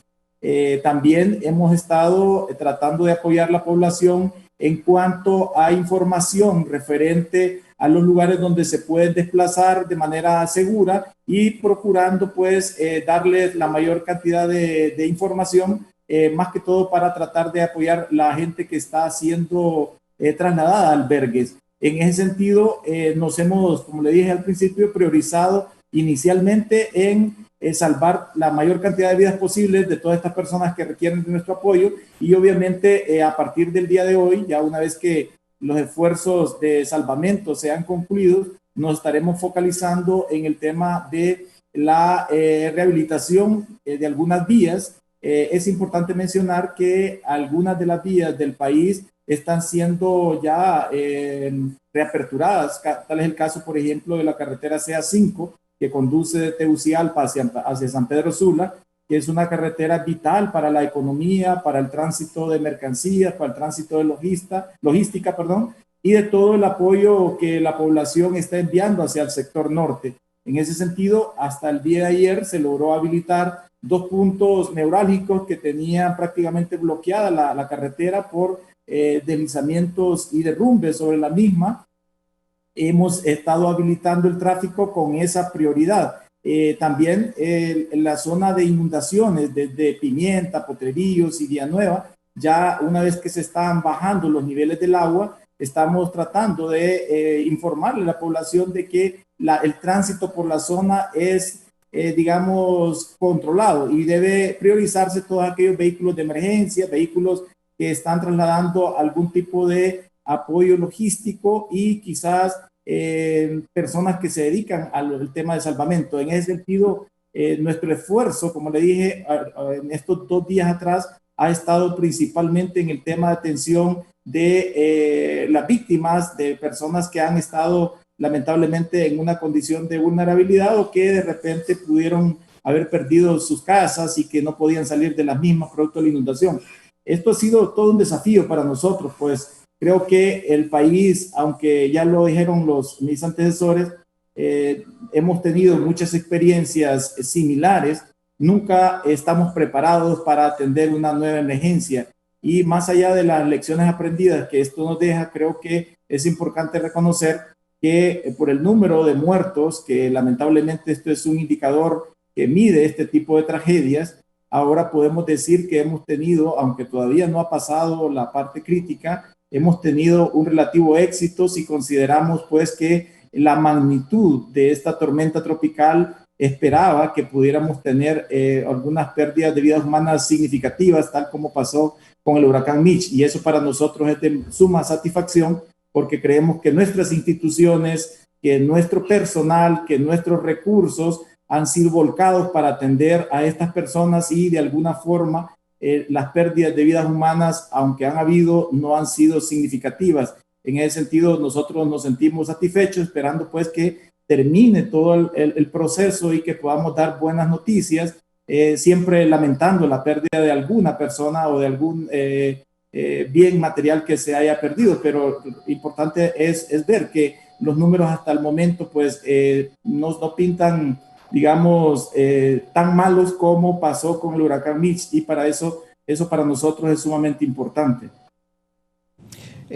También hemos estado tratando de apoyar la población en cuanto a información referente a los lugares donde se pueden desplazar de manera segura y procurando pues darles la mayor cantidad de información, más que todo para tratar de apoyar la gente que está siendo trasladada a albergues. En ese sentido, nos hemos, como le dije al principio, priorizado inicialmente en salvar la mayor cantidad de vidas posibles de todas estas personas que requieren de nuestro apoyo y obviamente a partir del día de hoy, ya una vez que los esfuerzos de salvamento sean concluidos, nos estaremos focalizando en el tema de la rehabilitación de algunas vías. Es importante mencionar que algunas de las vías del país están siendo ya reaperturadas. Tal es el caso, por ejemplo, de la carretera CA5, que conduce de Tegucigalpa hacia San Pedro Sula, que es una carretera vital para la economía, para el tránsito de mercancías, para el tránsito de logística, y de todo el apoyo que la población está enviando hacia el sector norte. En ese sentido, hasta el día de ayer se logró habilitar 2 puntos neurálgicos que tenían prácticamente bloqueada la carretera por deslizamientos y derrumbes sobre la misma. Hemos estado habilitando el tráfico con esa prioridad. También en la zona de inundaciones, desde Pimienta, Potrerillos y Villanueva, ya una vez que se están bajando los niveles del agua, estamos tratando de informarle a la población de que el tránsito por la zona es, digamos, controlado y debe priorizarse todos aquellos vehículos de emergencia, vehículos que están trasladando algún tipo de apoyo logístico y quizás personas que se dedican al tema de salvamento. En ese sentido, nuestro esfuerzo, como le dije, en estos 2 días atrás, ha estado principalmente en el tema de atención de las víctimas, de personas que han estado lamentablemente en una condición de vulnerabilidad o que de repente pudieron haber perdido sus casas y que no podían salir de las mismas producto de la inundación. Esto ha sido todo un desafío para nosotros, pues creo que el país, aunque ya lo dijeron mis antecesores, hemos tenido muchas experiencias similares, nunca estamos preparados para atender una nueva emergencia. Y más allá de las lecciones aprendidas que esto nos deja, creo que es importante reconocer que por el número de muertos, que lamentablemente esto es un indicador que mide este tipo de tragedias, ahora podemos decir que hemos tenido, aunque todavía no ha pasado la parte crítica, hemos tenido un relativo éxito si consideramos pues que la magnitud de esta tormenta tropical esperaba que pudiéramos tener algunas pérdidas de vidas humanas significativas, tal como pasó con el huracán Mitch, y eso para nosotros es de suma satisfacción porque creemos que nuestras instituciones, que nuestro personal, que nuestros recursos han sido volcados para atender a estas personas y de alguna forma las pérdidas de vidas humanas, aunque han habido, no han sido significativas. En ese sentido, nosotros nos sentimos satisfechos, esperando pues que termine todo el proceso y que podamos dar buenas noticias, siempre lamentando la pérdida de alguna persona o de algún bien material que se haya perdido, pero importante es ver que los números hasta el momento pues no pintan, digamos, tan malos como pasó con el huracán Mitch, y para eso para nosotros es sumamente importante.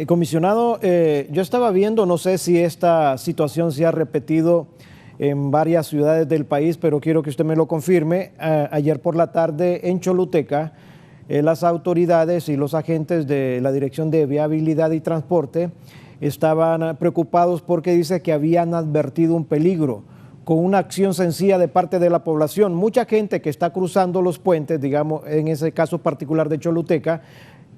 Comisionado, yo estaba viendo, no sé si esta situación se ha repetido en varias ciudades del país, pero quiero que usted me lo confirme. Ayer por la tarde en Choluteca, las autoridades y los agentes de la Dirección de Viabilidad y Transporte estaban preocupados porque dice que habían advertido un peligro con una acción sencilla de parte de la población. Mucha gente que está cruzando los puentes, digamos, en ese caso particular de Choluteca,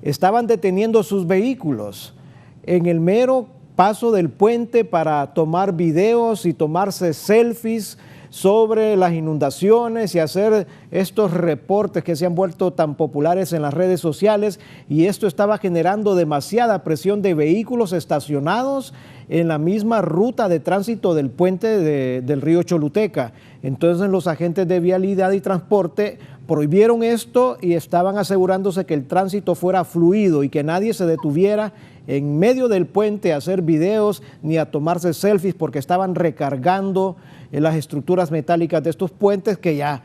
estaban deteniendo sus vehículos en el mero paso del puente para tomar videos y tomarse selfies sobre las inundaciones y hacer estos reportes que se han vuelto tan populares en las redes sociales, y esto estaba generando demasiada presión de vehículos estacionados en la misma ruta de tránsito del puente del río Choluteca. Entonces los agentes de vialidad y transporte prohibieron esto y estaban asegurándose que el tránsito fuera fluido y que nadie se detuviera en medio del puente a hacer videos ni a tomarse selfies, porque estaban recargando las estructuras metálicas de estos puentes que ya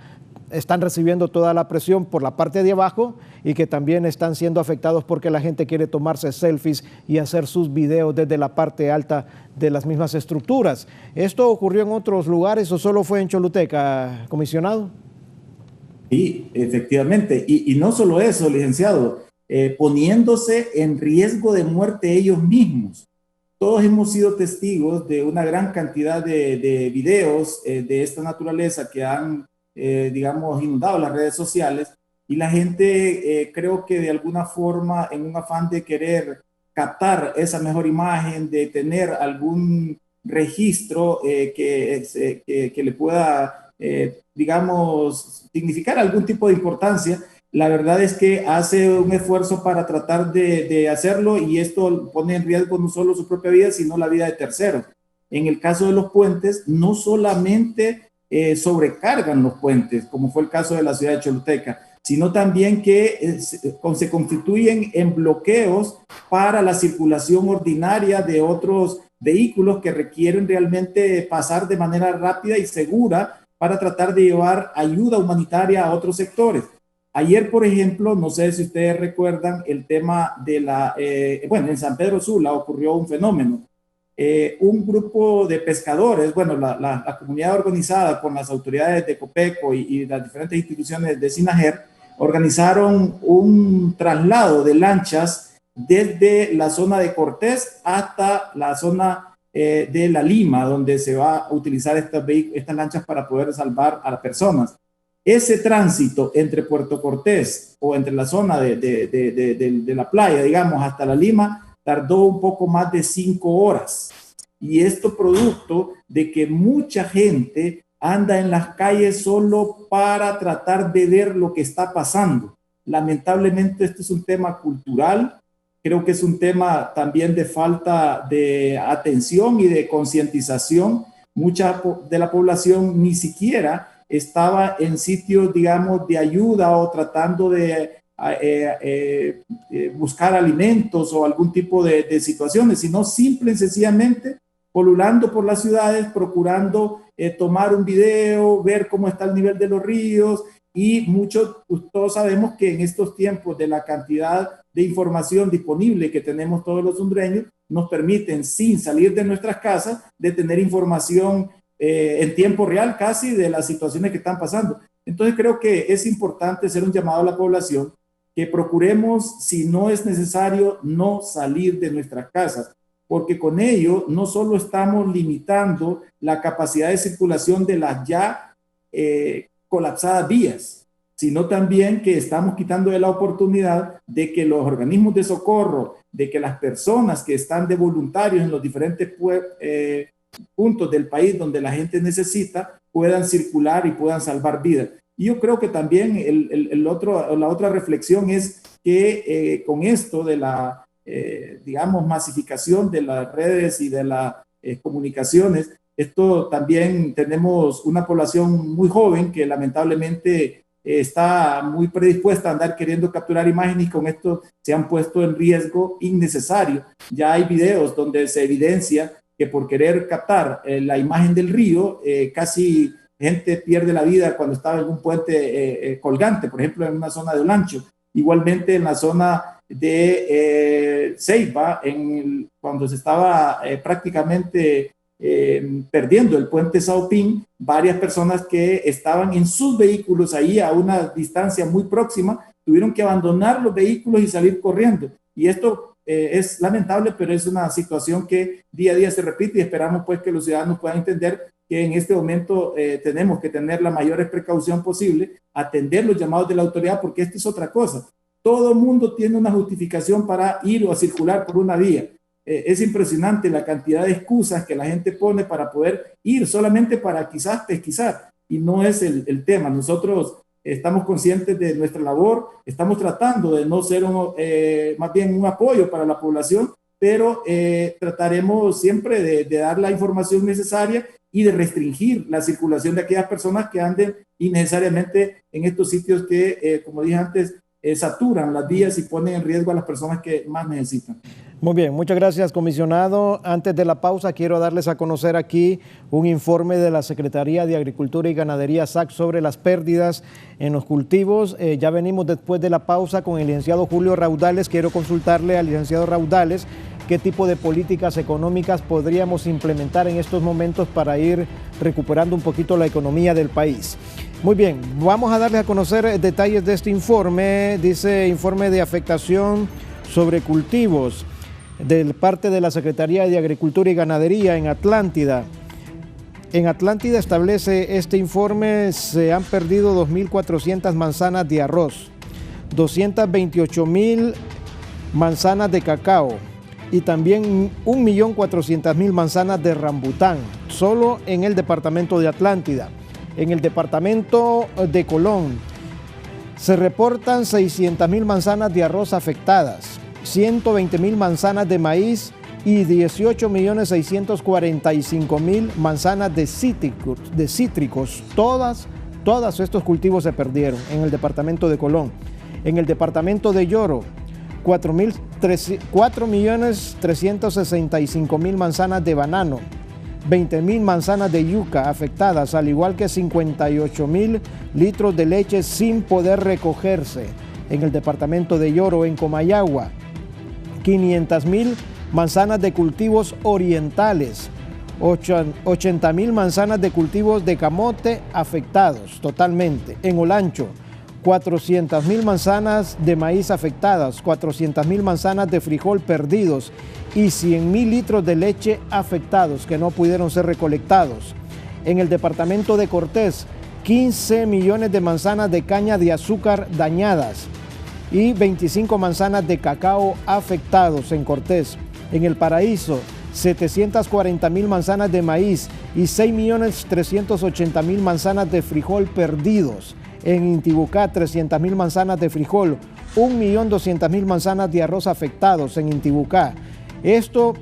están recibiendo toda la presión por la parte de abajo y que también están siendo afectados porque la gente quiere tomarse selfies y hacer sus videos desde la parte alta de las mismas estructuras. ¿Esto ocurrió en otros lugares o solo fue en Choluteca, comisionado? Sí, efectivamente. Y no solo eso, licenciado, poniéndose en riesgo de muerte ellos mismos. Todos hemos sido testigos de una gran cantidad de videos de esta naturaleza que han digamos, inundado las redes sociales, y la gente creo que de alguna forma, en un afán de querer captar esa mejor imagen, de tener algún registro que le pueda, digamos, significar algún tipo de importancia, la verdad es que hace un esfuerzo para tratar de hacerlo, y esto pone en riesgo no solo su propia vida, sino la vida de terceros. En el caso de los puentes, no solamente sobrecargan los puentes, como fue el caso de la ciudad de Choluteca, sino también que se constituyen en bloqueos para la circulación ordinaria de otros vehículos que requieren realmente pasar de manera rápida y segura para tratar de llevar ayuda humanitaria a otros sectores. Ayer, por ejemplo, no sé si ustedes recuerdan el tema de bueno, en San Pedro Sula ocurrió un fenómeno. Un grupo de pescadores, bueno, la comunidad organizada con las autoridades de Copeco y las diferentes instituciones de SINAJER organizaron un traslado de lanchas desde la zona de Cortés hasta la zona de La Lima, donde se va a utilizar estas lanchas para poder salvar a las personas. Ese tránsito entre Puerto Cortés o entre la zona de la playa, digamos, hasta La Lima, tardó un poco más de 5 horas. Y esto producto de que mucha gente anda en las calles solo para tratar de ver lo que está pasando. Lamentablemente, este es un tema cultural. Creo que es un tema también de falta de atención y de concientización. Mucha de la población ni siquiera estaba en sitios, digamos, de ayuda o tratando de buscar alimentos o algún tipo de situaciones, sino simple y sencillamente polulando por las ciudades, procurando tomar un video, ver cómo está el nivel de los ríos, y todos sabemos que en estos tiempos de la cantidad de información disponible que tenemos todos los hondureños, nos permiten, sin salir de nuestras casas, de tener información en tiempo real casi de las situaciones que están pasando. Entonces creo que es importante hacer un llamado a la población que procuremos, si no es necesario, no salir de nuestras casas, porque con ello no solo estamos limitando la capacidad de circulación de las ya colapsadas vías, sino también que estamos quitando de la oportunidad de que los organismos de socorro, de que las personas que están de voluntarios en los diferentes puntos del país donde la gente necesita, puedan circular y puedan salvar vidas. Y yo creo que también la otra reflexión es que con esto de la, digamos, masificación de las redes y de las comunicaciones, esto también tenemos una población muy joven que lamentablemente está muy predispuesta a andar queriendo capturar imágenes, y con esto se han puesto en riesgo innecesario. Ya hay videos donde se evidencia que por querer captar la imagen del río, casi gente pierde la vida cuando estaba en un puente colgante, por ejemplo, en una zona de Olancho. Igualmente en la zona de Ceiba, cuando se estaba prácticamente perdiendo el puente Saupín, varias personas que estaban en sus vehículos ahí a una distancia muy próxima, tuvieron que abandonar los vehículos y salir corriendo. Y esto es lamentable, pero es una situación que día a día se repite, y esperamos pues que los ciudadanos puedan entender que en este momento tenemos que tener la mayor precaución posible, atender los llamados de la autoridad, porque esto es otra cosa. Todo el mundo tiene una justificación para ir o a circular por una vía. Es impresionante la cantidad de excusas que la gente pone para poder ir solamente para quizás pesquisar, y no es el tema. Nosotros estamos conscientes de nuestra labor, estamos tratando de no ser más bien un apoyo para la población, pero trataremos siempre de dar la información necesaria y de restringir la circulación de aquellas personas que anden innecesariamente en estos sitios que, como dije antes, saturan las vías y ponen en riesgo a las personas que más necesitan. Muy bien, muchas gracias, comisionado. Antes de la pausa, quiero darles a conocer aquí un informe de la Secretaría de Agricultura y Ganadería, SAC, sobre las pérdidas en los cultivos. Ya venimos después de la pausa con el licenciado Julio Raudales. Quiero consultarle al licenciado Raudales qué tipo de políticas económicas podríamos implementar en estos momentos para ir recuperando un poquito la economía del país. Muy bien, vamos a darles a conocer detalles de este informe. Dice informe de afectación sobre cultivos de parte de la Secretaría de Agricultura y Ganadería en Atlántida. En Atlántida establece este informe, se han perdido 2.400 manzanas de arroz, 228.000 manzanas de cacao y también 1.400.000 manzanas de rambután, solo en el departamento de Atlántida. En el departamento de Colón se reportan 600.000 manzanas de arroz afectadas, 120.000 manzanas de maíz y 18.645.000 manzanas de cítricos. Todos estos cultivos se perdieron en el departamento de Colón. En el departamento de Lloro, 4.365.000 manzanas de banano, 20.000 manzanas de yuca afectadas, al igual que 58.000 litros de leche sin poder recogerse. En el departamento de Lloro, en Comayagua, 500.000 manzanas de cultivos orientales, 80.000 manzanas de cultivos de camote afectados totalmente. En Olancho, 400.000 manzanas de maíz afectadas, 400.000 manzanas de frijol perdidos y 100.000 litros de leche afectados que no pudieron ser recolectados. En el departamento de Cortés, 15 millones de manzanas de caña de azúcar dañadas y 25 manzanas de cacao afectados en Cortés. En El Paraíso, 740.000 manzanas de maíz y 6.380.000 manzanas de frijol perdidos. En Intibucá, 300.000 manzanas de frijol, 1.200.000 manzanas de arroz afectados en Intibucá. Esto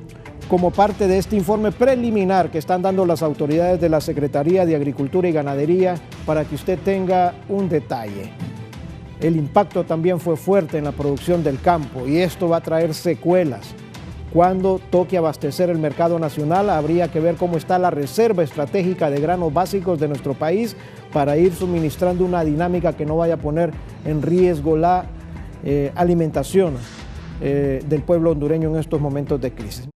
como parte de este informe preliminar que están dando las autoridades de la Secretaría de Agricultura y Ganadería para que usted tenga un detalle. El impacto también fue fuerte en la producción del campo y esto va a traer secuelas. Cuando toque abastecer el mercado nacional, habría que ver cómo está la reserva estratégica de granos básicos de nuestro país para ir suministrando una dinámica que no vaya a poner en riesgo la alimentación del pueblo hondureño en estos momentos de crisis.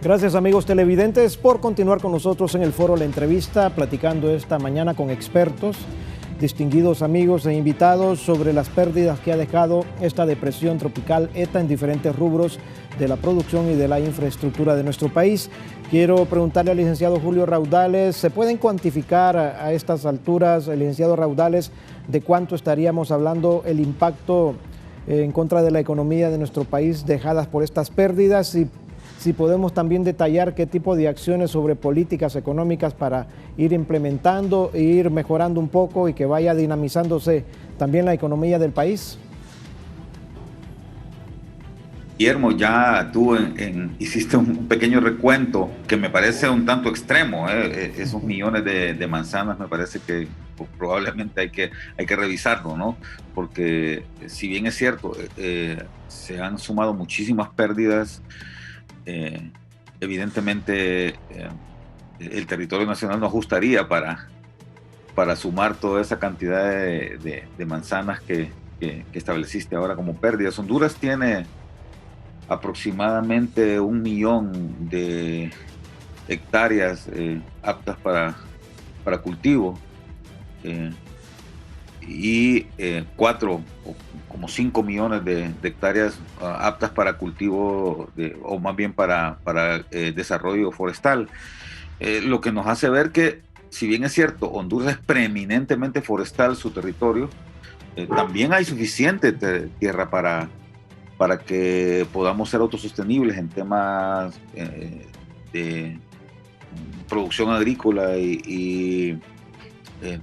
Gracias, amigos televidentes, por continuar con nosotros en el foro La Entrevista, platicando esta mañana con expertos, distinguidos amigos e invitados sobre las pérdidas que ha dejado esta depresión tropical ETA en diferentes rubros de la producción y de la infraestructura de nuestro país. Quiero preguntarle al licenciado Julio Raudales, ¿se pueden cuantificar a estas alturas, el licenciado Raudales, de cuánto estaríamos hablando el impacto en contra de la economía de nuestro país dejadas por estas pérdidas? Y si podemos también detallar qué tipo de acciones sobre políticas económicas para ir implementando e ir mejorando un poco y que vaya dinamizándose también la economía del país. Guillermo, ya tú hiciste un pequeño recuento que me parece un tanto extremo, esos millones de manzanas me parece que probablemente hay que revisarlo, ¿no? Porque si bien es cierto, se han sumado muchísimas pérdidas. Evidentemente el territorio nacional no ajustaría para sumar toda esa cantidad de manzanas que estableciste ahora como pérdidas. Honduras tiene aproximadamente 1 millón de hectáreas aptas para cultivo y 4 o como 5 millones de hectáreas aptas para cultivo o más bien para desarrollo forestal. Lo que nos hace ver que, si bien es cierto, Honduras es preeminentemente forestal su territorio, también hay suficiente tierra para que podamos ser autosostenibles en temas de producción agrícola y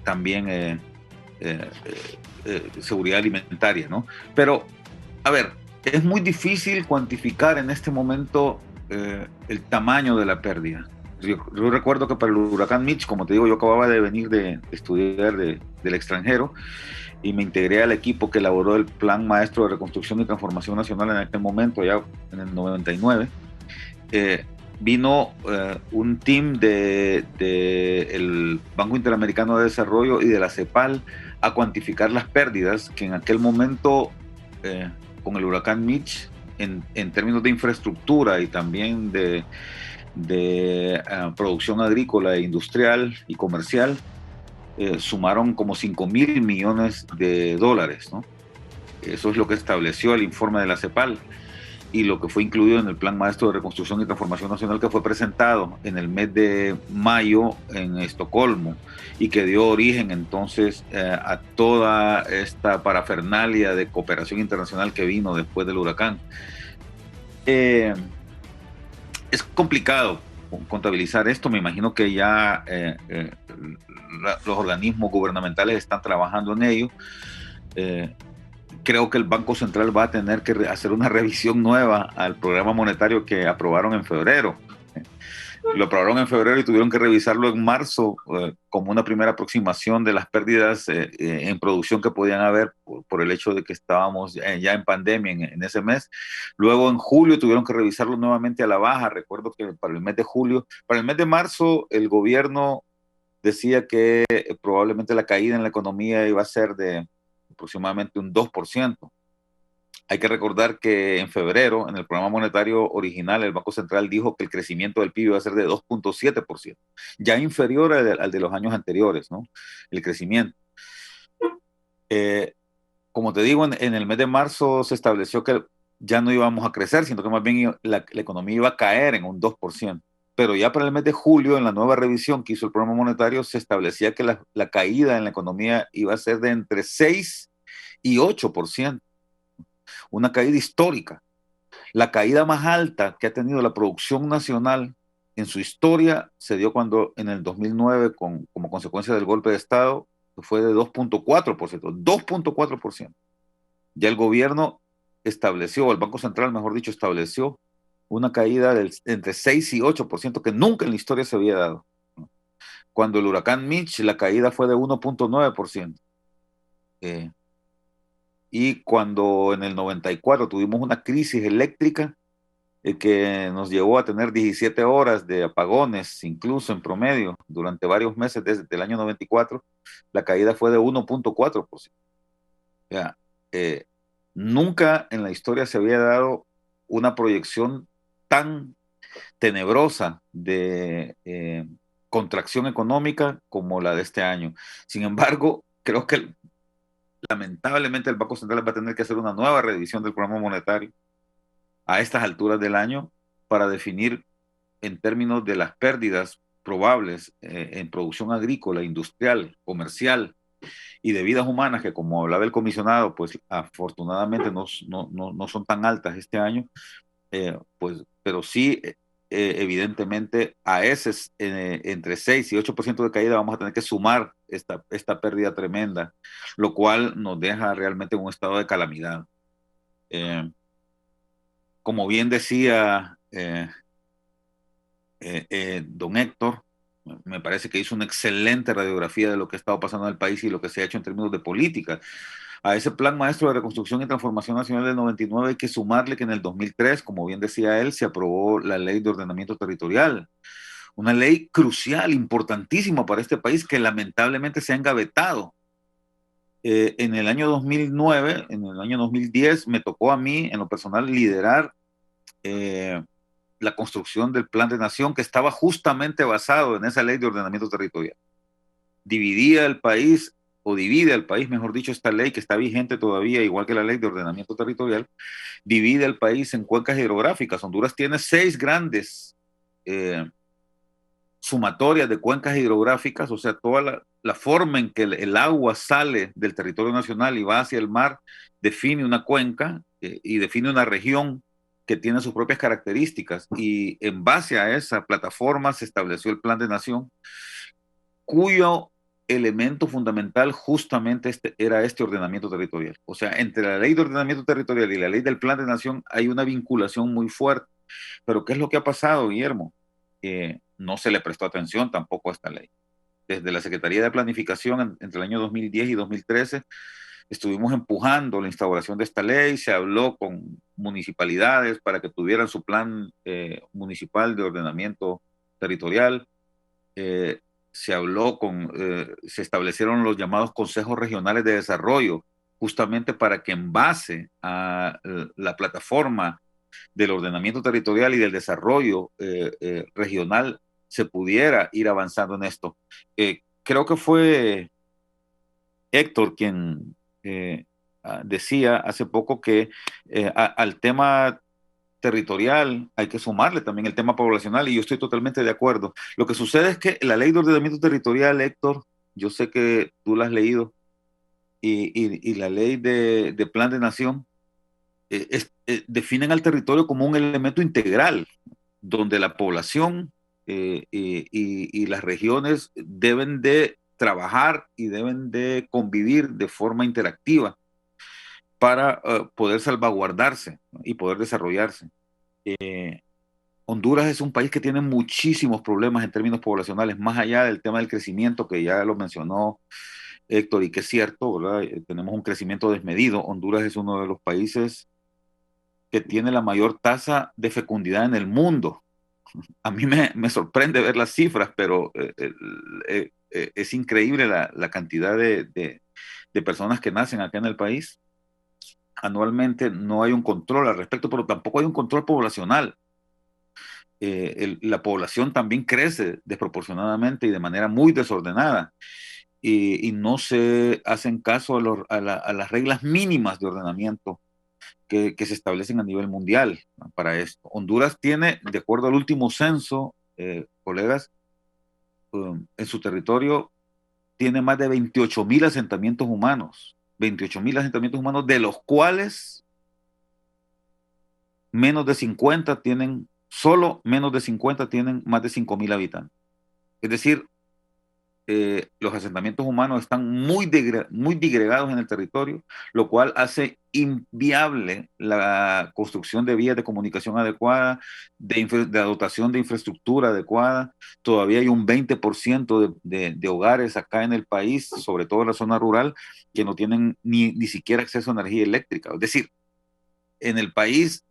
también seguridad alimentaria, ¿no? Pero, a ver, Es muy difícil cuantificar en este momento el tamaño de la pérdida. Yo recuerdo que para el huracán Mitch, como te digo, yo acababa de venir de estudiar del extranjero y me integré al equipo que elaboró el Plan Maestro de Reconstrucción y Transformación Nacional en aquel momento, ya en el 99. Vino un team del Banco Interamericano de Desarrollo y de la CEPAL a cuantificar las pérdidas que en aquel momento, con el huracán Mitch, en términos de infraestructura y también de producción agrícola, industrial y comercial, sumaron como 5.000 millones de dólares, ¿no? Eso es lo que estableció el informe de la CEPAL y lo que fue incluido en el Plan Maestro de Reconstrucción y Transformación Nacional, que fue presentado en el mes de mayo en Estocolmo y que dio origen entonces a toda esta parafernalia de cooperación internacional que vino después del huracán. Es complicado contabilizar esto. Me imagino que ya los organismos gubernamentales están trabajando en ello. Creo que el Banco Central va a tener que hacer una revisión nueva al programa monetario que aprobaron en febrero. Lo aprobaron en febrero y tuvieron que revisarlo en marzo como una primera aproximación de las pérdidas en producción que podían haber por el hecho de que estábamos ya en pandemia en ese mes. Luego en julio tuvieron que revisarlo nuevamente a la baja. Recuerdo que para el mes de julio, para el mes de marzo el gobierno decía que probablemente la caída en la economía iba a ser de aproximadamente un 2%. Hay que recordar que en febrero, en el programa monetario original, el Banco Central dijo que el crecimiento del PIB iba a ser de 2.7%, ya inferior al de los años anteriores, ¿no? El crecimiento. Como te digo, en el mes de marzo se estableció que ya no íbamos a crecer, sino que más bien la economía iba a caer en un 2%. Pero ya para el mes de julio, en la nueva revisión que hizo el programa monetario, se establecía que la caída en la economía iba a ser de entre 6 y 8%. Una caída histórica. La caída más alta que ha tenido la producción nacional en su historia se dio cuando en el 2009, como consecuencia del golpe de Estado, fue de 2.4%. 2.4%. Ya el gobierno estableció, el Banco Central, mejor dicho, estableció una caída entre 6 y 8% que nunca en la historia se había dado. Cuando el huracán Mitch, la caída fue de 1.9%. Y cuando en el 94 tuvimos una crisis eléctrica que nos llevó a tener 17 horas de apagones, incluso en promedio, durante varios meses desde el año 94, la caída fue de 1.4%. O sea, nunca en la historia se había dado una proyección tan tenebrosa de contracción económica como la de este año. Sin embargo, creo que lamentablemente el Banco Central va a tener que hacer una nueva revisión del programa monetario a estas alturas del año para definir en términos de las pérdidas probables en producción agrícola, industrial, comercial y de vidas humanas, que como hablaba el comisionado, pues afortunadamente no son tan altas este año, pues, pero sí, evidentemente a ese entre 6 y 8% de caída vamos a tener que sumar esta pérdida tremenda, lo cual nos deja realmente en un estado de calamidad. Como bien decía don Héctor, me parece que hizo una excelente radiografía de lo que ha estado pasando en el país y lo que se ha hecho en términos de política. A ese Plan Maestro de Reconstrucción y Transformación Nacional del 99 hay que sumarle que en el 2003, como bien decía él, se aprobó la Ley de Ordenamiento Territorial, una ley crucial, importantísima para este país que lamentablemente se ha engavetado. En el año 2009, en el año 2010, me tocó a mí, en lo personal, liderar la construcción del Plan de Nación, que estaba justamente basado en esa Ley de Ordenamiento Territorial. Dividía el país, o divide al país, mejor dicho, esta ley que está vigente todavía, igual que la Ley de Ordenamiento Territorial, divide al país en cuencas hidrográficas. Honduras tiene 6 grandes sumatorias de cuencas hidrográficas, o sea, toda la forma en que el agua sale del territorio nacional y va hacia el mar, define una cuenca y define una región que tiene sus propias características, y en base a esa plataforma se estableció el Plan de Nación, cuyo elemento fundamental justamente era este ordenamiento territorial. O sea, entre la ley de ordenamiento territorial y la ley del plan de nación hay una vinculación muy fuerte. Pero ¿qué es lo que ha pasado, Guillermo? No se le prestó atención tampoco a esta ley. Desde la Secretaría de Planificación entre el año 2010 y 2013 estuvimos empujando la instauración de esta ley, se habló con municipalidades para que tuvieran su plan municipal de ordenamiento territorial, se habló se establecieron los llamados consejos regionales de desarrollo, justamente para que en base a la plataforma del ordenamiento territorial y del desarrollo regional se pudiera ir avanzando en esto. Creo que fue Héctor quien decía hace poco que al tema territorial hay que sumarle también el tema poblacional, y yo estoy totalmente de acuerdo. Lo que sucede es que la ley de ordenamiento territorial, Héctor, yo sé que tú la has leído, y la ley de plan de nación definen al territorio como un elemento integral, donde la población y las regiones deben de trabajar y deben de convivir de forma interactiva para poder salvaguardarse, ¿no?, y poder desarrollarse. Honduras es un país que tiene muchísimos problemas en términos poblacionales, más allá del tema del crecimiento, que ya lo mencionó Héctor, y que es cierto, ¿verdad? Tenemos un crecimiento desmedido. Honduras es uno de los países que tiene la mayor tasa de fecundidad en el mundo. A mí me sorprende ver las cifras, pero es increíble la cantidad de personas que nacen acá en el país. Anualmente no hay un control al respecto, pero tampoco hay un control poblacional. La población también crece desproporcionadamente y de manera muy desordenada, y no se hacen caso a las reglas mínimas de ordenamiento que se establecen a nivel mundial, ¿no?, para esto. Honduras tiene, de acuerdo al último censo, colegas, en su territorio tiene más de 28,000 asentamientos humanos. 28,000 asentamientos humanos, de los cuales solo menos de 50 tienen más de 5,000 habitantes. Es decir, los asentamientos humanos están muy digregados en el territorio, lo cual hace inviable la construcción de vías de comunicación adecuada, de dotación de infraestructura adecuada. Todavía hay un 20% de hogares acá en el país, sobre todo en la zona rural, que no tienen ni siquiera acceso a energía eléctrica. Es decir, en el país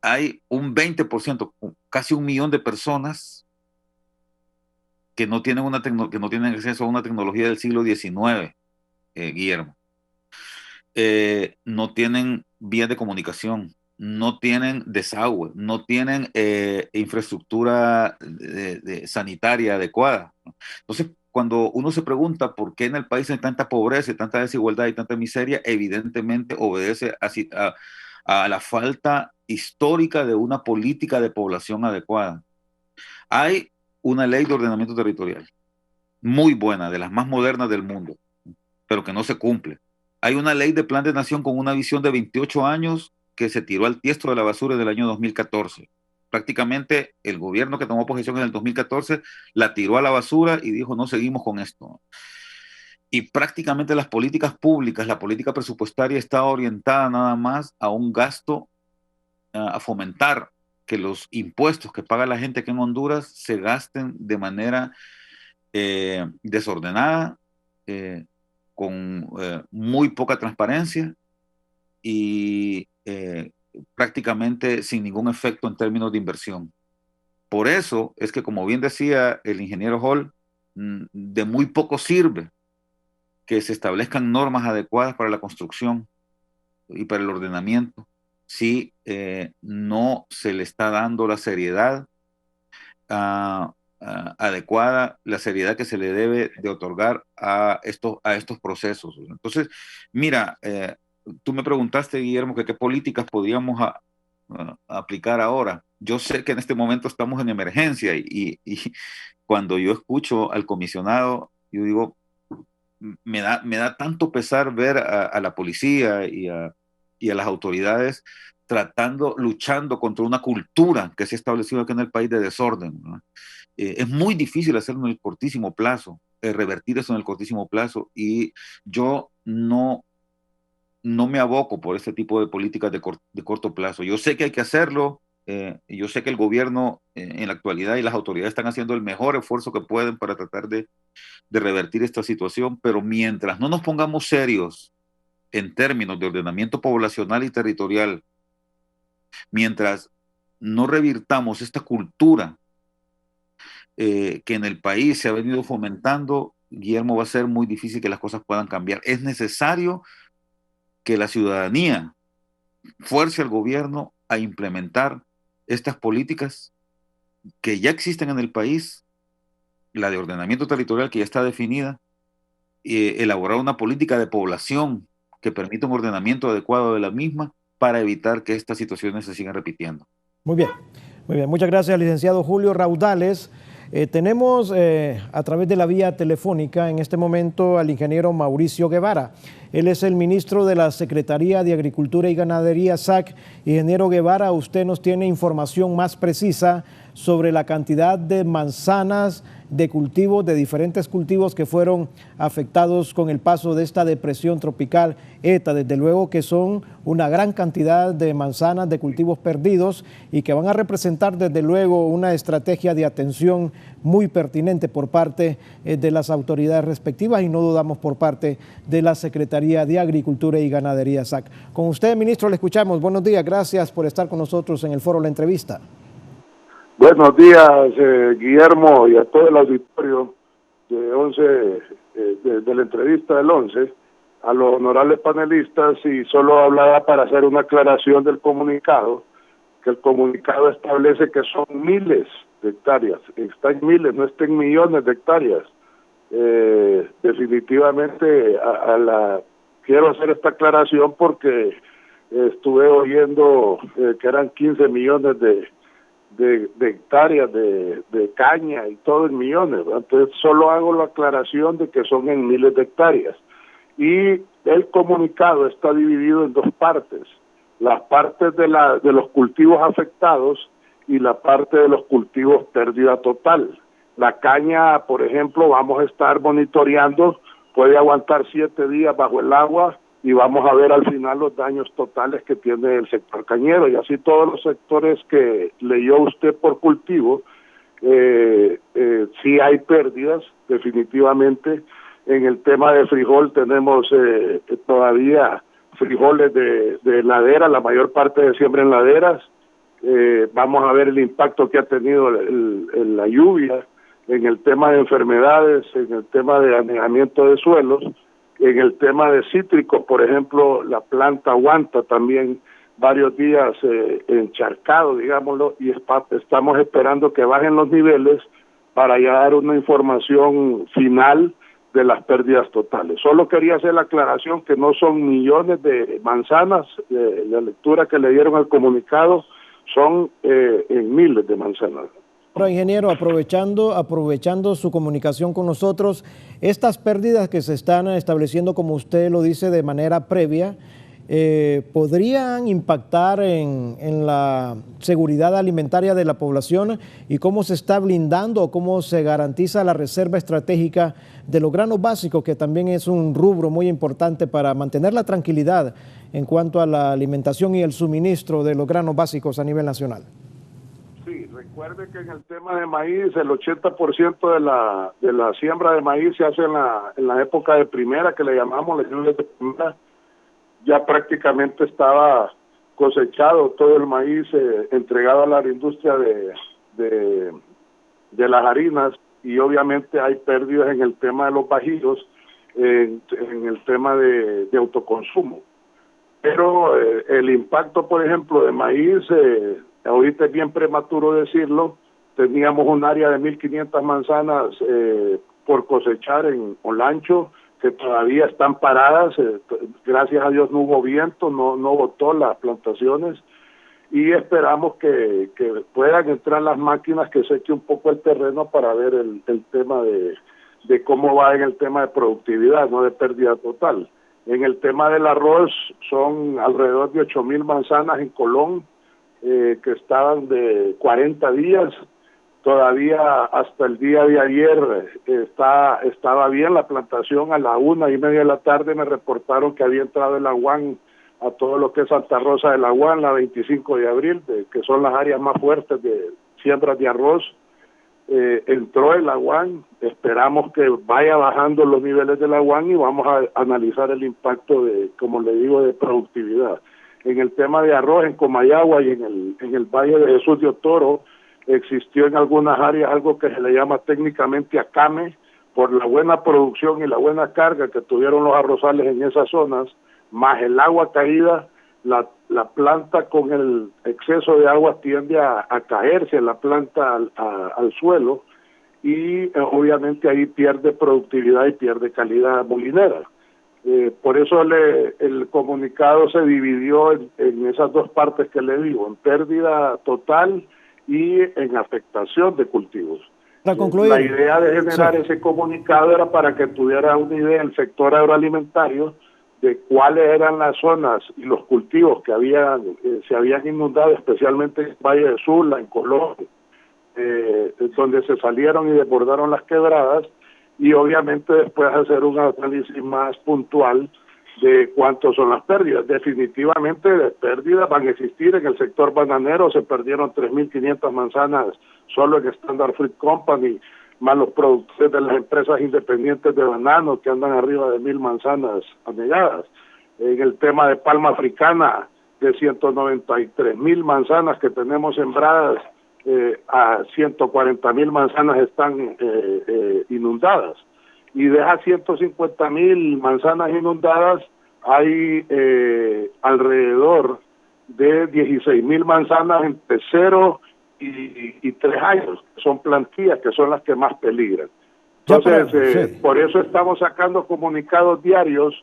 hay un 20%, casi 1 millón de personas que no tienen acceso a una tecnología del siglo XIX, Guillermo. No tienen vías de comunicación, no tienen desagüe, no tienen infraestructura sanitaria adecuada. Entonces, cuando uno se pregunta por qué en el país hay tanta pobreza, tanta desigualdad y tanta miseria, evidentemente obedece a la falta histórica de una política de población adecuada. Hay una ley de ordenamiento territorial muy buena, de las más modernas del mundo, pero que no se cumple. Hay una ley de plan de nación con una visión de 28 años que se tiró al tiesto de la basura en el año 2014. Prácticamente el gobierno que tomó posesión en el 2014 la tiró a la basura y dijo: no seguimos con esto. Y prácticamente las políticas públicas, la política presupuestaria está orientada nada más a un gasto, a fomentar que los impuestos que paga la gente aquí en Honduras se gasten de manera desordenada, con muy poca transparencia y prácticamente sin ningún efecto en términos de inversión. Por eso es que, como bien decía el ingeniero Hall, de muy poco sirve que se establezcan normas adecuadas para la construcción y para el ordenamiento si no se le está dando la seriedad adecuada, la seriedad que se le debe de otorgar a estos procesos. Entonces, mira, tú me preguntaste, Guillermo, que qué políticas podríamos aplicar ahora. Yo sé que en este momento estamos en emergencia, y cuando yo escucho al comisionado, yo digo, me da tanto pesar ver a la policía y a las autoridades luchando contra una cultura que se ha establecido aquí en el país de desorden, ¿no? Es muy difícil hacerlo en el cortísimo plazo, revertir eso en el cortísimo plazo, y yo no me aboco por este tipo de políticas de corto plazo. Yo sé que hay que hacerlo, yo sé que el gobierno en la actualidad y las autoridades están haciendo el mejor esfuerzo que pueden para tratar de revertir esta situación, pero mientras no nos pongamos serios en términos de ordenamiento poblacional y territorial, mientras no revirtamos esta cultura que en el país se ha venido fomentando, Guillermo, va a ser muy difícil que las cosas puedan cambiar. Es necesario que la ciudadanía fuerce al gobierno a implementar estas políticas que ya existen en el país, la de ordenamiento territorial que ya está definida, elaborar una política de población que permita un ordenamiento adecuado de la misma para evitar que estas situaciones se sigan repitiendo. Muy bien, muy bien. Muchas gracias, licenciado Julio Raudales. Tenemos a través de la vía telefónica en este momento al ingeniero Mauricio Guevara. Él es el ministro de la Secretaría de Agricultura y Ganadería, SAC. Ingeniero Guevara, usted nos tiene información más precisa sobre la cantidad de manzanas de cultivos, de diferentes cultivos que fueron afectados con el paso de esta depresión tropical ETA. Desde luego que son una gran cantidad de manzanas de cultivos perdidos y que van a representar desde luego una estrategia de atención muy pertinente por parte de las autoridades respectivas, y no dudamos por parte de la Secretaría de Agricultura y Ganadería, SAC. Con usted, ministro, le escuchamos. Buenos días, gracias por estar con nosotros en el foro La Entrevista. Buenos días, Guillermo, y a todo el auditorio de 11, de la entrevista del 11, a los honorables panelistas, y solo hablaba para hacer una aclaración del comunicado, que el comunicado establece que son miles de hectáreas, está en miles, no está en millones de hectáreas. Definitivamente quiero hacer esta aclaración porque estuve oyendo que eran 15 millones de hectáreas de caña y todo en millones, ¿verdad? Entonces solo hago la aclaración de que son en miles de hectáreas. Y el comunicado está dividido en dos partes: las partes de los cultivos afectados y la parte de los cultivos pérdida total. La caña, por ejemplo, vamos a estar monitoreando, puede aguantar 7 días bajo el agua, y vamos a ver al final los daños totales que tiene el sector cañero, y así todos los sectores que leyó usted por cultivo. Sí hay pérdidas, definitivamente. En el tema de frijol tenemos todavía frijoles de ladera, la mayor parte de siembra en laderas. Vamos a ver el impacto que ha tenido la lluvia en el tema de enfermedades, en el tema de anegamiento de suelos. En el tema de cítricos, por ejemplo, la planta aguanta también varios días encharcado, digámoslo, y estamos esperando que bajen los niveles para ya dar una información final de las pérdidas totales. Solo quería hacer la aclaración que no son millones de manzanas, la lectura que le dieron al comunicado son en miles de manzanas. Ahora, ingeniero, aprovechando su comunicación con nosotros, estas pérdidas que se están estableciendo, como usted lo dice, de manera previa, ¿podrían impactar en la seguridad alimentaria de la población y cómo se está blindando o cómo se garantiza la reserva estratégica de los granos básicos, que también es un rubro muy importante para mantener la tranquilidad en cuanto a la alimentación y el suministro de los granos básicos a nivel nacional? Sí, recuerde que en el tema de maíz, el 80% de la siembra de maíz se hace en la época de primera, que le llamamos las lluvias de primera. Ya prácticamente estaba cosechado todo el maíz, entregado a la industria de las harinas, y obviamente hay pérdidas en el tema de los bajíos, en el tema de autoconsumo. Pero el impacto, por ejemplo, de maíz, ahorita es bien prematuro decirlo. Teníamos un área de 1.500 manzanas por cosechar en Olancho, que todavía están paradas. Gracias a Dios no hubo viento, no botó las plantaciones, y esperamos que puedan entrar las máquinas, que seque un poco el terreno para ver el tema de cómo va en el tema de productividad, no de pérdida total. En el tema del arroz son alrededor de 8.000 manzanas en Colón, que estaban de 40 días. Todavía hasta el día de ayer estaba bien la plantación. A la 1:30 de la tarde me reportaron que había entrado el aguán a todo lo que es Santa Rosa del Aguán, la 25 de abril, que son las áreas más fuertes de siembras de arroz. Entró el aguán, esperamos que vaya bajando los niveles del aguán y vamos a analizar el impacto de, como le digo, de productividad. En el tema de arroz, en Comayagua y en el Valle de Jesús de Otoro, existió en algunas áreas algo que se le llama técnicamente acame, por la buena producción y la buena carga que tuvieron los arrozales en esas zonas, más el agua caída, la planta con el exceso de agua tiende a caerse la planta al suelo y obviamente ahí pierde productividad y pierde calidad molinera. Por eso el comunicado se dividió en esas dos partes que le digo, en pérdida total y en afectación de cultivos. Para concluir, la idea de generar ese comunicado era para que tuviera una idea el sector agroalimentario de cuáles eran las zonas y los cultivos que se habían inundado, especialmente en Valle de Sula, en Colombia, donde se salieron y desbordaron las quebradas, y obviamente después hacer un análisis más puntual de cuántos son las pérdidas. Definitivamente de pérdidas van a existir. En el sector bananero se perdieron 3.500 manzanas solo en Standard Fruit Company, más los productores de las empresas independientes de banano que andan arriba de 1.000 manzanas anegadas. En el tema de palma africana, de 193.000 manzanas que tenemos sembradas, a 140.000 manzanas están inundadas. Y de esas 150.000 manzanas inundadas, hay alrededor de 16.000 manzanas entre 0 y 3 años, que son plantillas, que son las que más peligran. Entonces, por eso estamos sacando comunicados diarios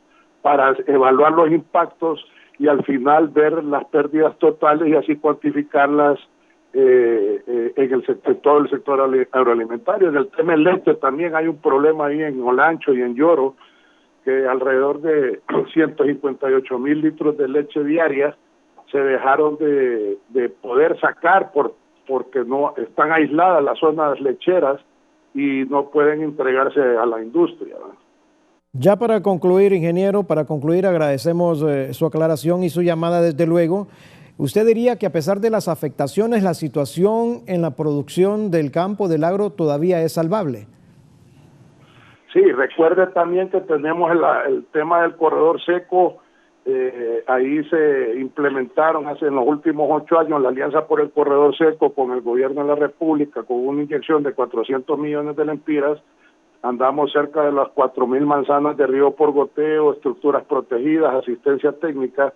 para evaluar los impactos y al final ver las pérdidas totales y así cuantificarlas en el sector, todo el sector agroalimentario. En el tema del leche también hay un problema ahí en Olancho y en Lloro, que alrededor de 158.000 litros de leche diaria se dejaron de poder sacar porque no están aisladas las zonas lecheras y no pueden entregarse a la industria, ¿verdad? Ya para concluir, ingeniero, agradecemos su aclaración y su llamada desde luego. ¿Usted diría que a pesar de las afectaciones, la situación en la producción del campo, del agro, todavía es salvable? Sí, recuerde también que tenemos el tema del corredor seco. Ahí se implementaron en los últimos 8 años la Alianza por el Corredor Seco con el gobierno de la República, con una inyección de 400 millones de lempiras. Andamos cerca de las 4.000 manzanas de riego por goteo, estructuras protegidas, asistencia técnica,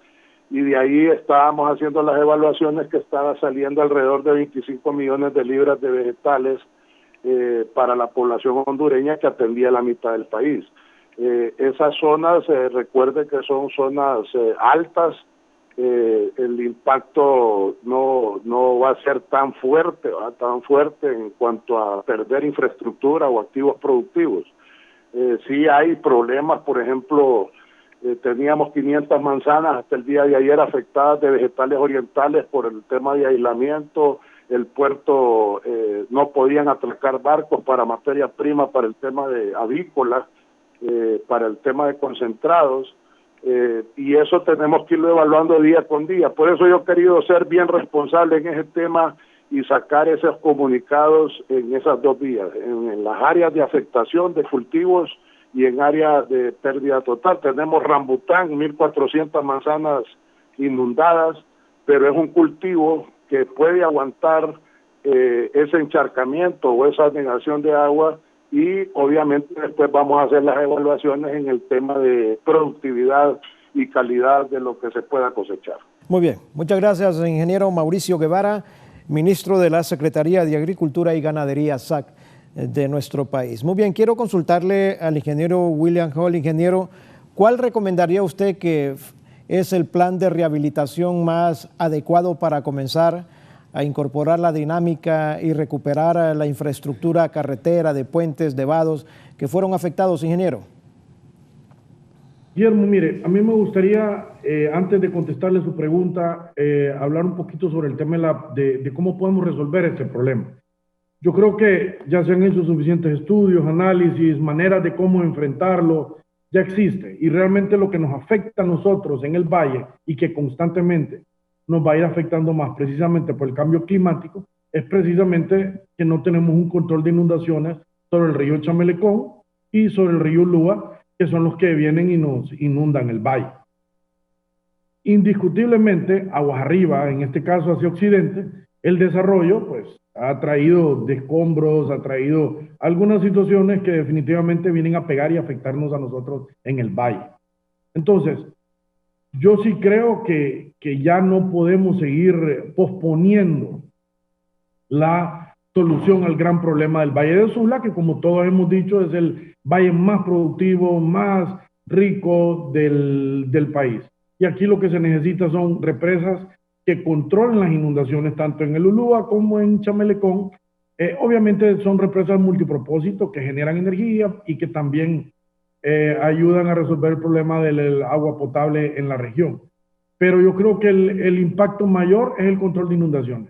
y de ahí estábamos haciendo las evaluaciones que estaba saliendo alrededor de 25 millones de libras de vegetales para la población hondureña que atendía la mitad del país. Esas zonas, recuerde que son zonas altas, el impacto no va a ser tan fuerte, en cuanto a perder infraestructura o activos productivos. Sí hay problemas, por ejemplo, teníamos 500 manzanas hasta el día de ayer afectadas de vegetales orientales por el tema de aislamiento. El puerto no podían atracar barcos para materia prima para el tema de avícola, para el tema de concentrados, y eso tenemos que irlo evaluando día con día. Por eso yo he querido ser bien responsable en ese tema y sacar esos comunicados en esas 2 vías, en las áreas de afectación de cultivos y en áreas de pérdida total. Tenemos rambután, 1.400 manzanas inundadas, pero es un cultivo que puede aguantar ese encharcamiento o esa negación de agua, y obviamente después vamos a hacer las evaluaciones en el tema de productividad y calidad de lo que se pueda cosechar. Muy bien, muchas gracias, ingeniero Mauricio Guevara, ministro de la Secretaría de Agricultura y Ganadería, SAC, de nuestro país. Muy bien, quiero consultarle al ingeniero William Hall. Ingeniero, ¿cuál recomendaría usted que es el plan de rehabilitación más adecuado para comenzar a incorporar la dinámica y recuperar la infraestructura carretera, de puentes, de vados que fueron afectados, ingeniero? Guillermo, mire, a mí me gustaría, antes de contestarle su pregunta, hablar un poquito sobre el tema de cómo podemos resolver este problema. Yo creo que ya se han hecho suficientes estudios, análisis, maneras de cómo enfrentarlo, ya existe. Y realmente lo que nos afecta a nosotros en el valle y que constantemente nos va a ir afectando más precisamente por el cambio climático, es precisamente que no tenemos un control de inundaciones sobre el río Chamelecón y sobre el río Lúa, que son los que vienen y nos inundan el valle. Indiscutiblemente, aguas arriba, en este caso hacia occidente, el desarrollo pues ha traído escombros, ha traído algunas situaciones que definitivamente vienen a pegar y afectarnos a nosotros en el valle. Entonces, yo sí creo que ya no podemos seguir posponiendo la solución al gran problema del Valle de Sula, que como todos hemos dicho es el valle más productivo, más rico del país. Y aquí lo que se necesita son represas que controlen las inundaciones tanto en el Ulúa como en Chamelecón. Obviamente son represas multipropósito que generan energía y que también ayudan a resolver el problema del agua potable en la región. Pero yo creo que el impacto mayor es el control de inundaciones.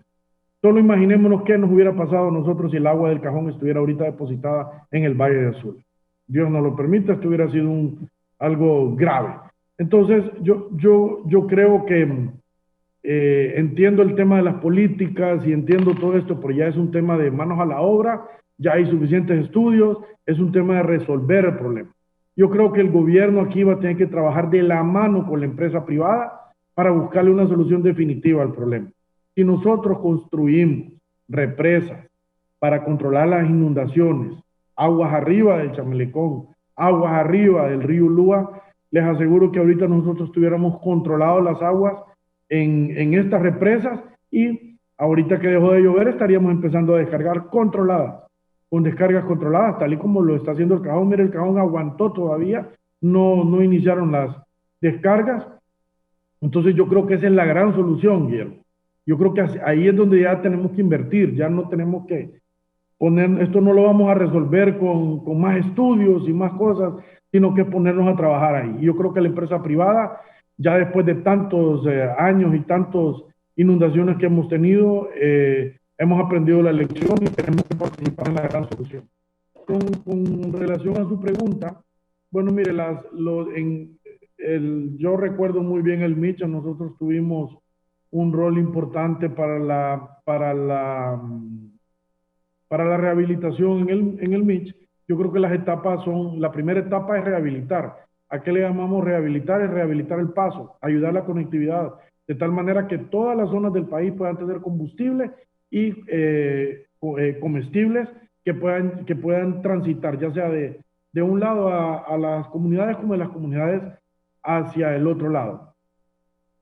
Solo imaginémonos qué nos hubiera pasado a nosotros si el agua del Cajón estuviera ahorita depositada en el Valle de Sula. Dios no lo permita, esto hubiera sido algo grave. Entonces, yo creo que entiendo el tema de las políticas y entiendo todo esto, pero ya es un tema de manos a la obra, ya hay suficientes estudios, es un tema de resolver el problema. Yo creo que el gobierno aquí va a tener que trabajar de la mano con la empresa privada para buscarle una solución definitiva al problema. Si nosotros construimos represas para controlar las inundaciones, aguas arriba del Chamelecón, aguas arriba del río Lúa, les aseguro que ahorita nosotros tuviéramos controlado las aguas en estas represas y ahorita que dejó de llover estaríamos empezando a descargar controladas, con descargas controladas, tal y como lo está haciendo el Cajón. Mire, el Cajón aguantó todavía, no iniciaron las descargas. Entonces yo creo que esa es la gran solución, Guillermo. Yo creo que ahí es donde ya tenemos que invertir, ya no tenemos que poner, esto no lo vamos a resolver con más estudios y más cosas, sino que ponernos a trabajar ahí. Y yo creo que la empresa privada, ya después de tantos años y tantas inundaciones que hemos tenido, hemos aprendido la lección y tenemos que participar en la gran solución. Con relación a su pregunta, bueno, mire, yo recuerdo muy bien el Mitch, nosotros tuvimos un rol importante para la rehabilitación en el Mitch. Yo creo que las etapas la primera etapa es rehabilitar. ¿A qué le llamamos rehabilitar? Es rehabilitar el paso, ayudar la conectividad, de tal manera que todas las zonas del país puedan tener combustible y comestibles que puedan transitar, ya sea de un lado a las comunidades como de las comunidades hacia el otro lado.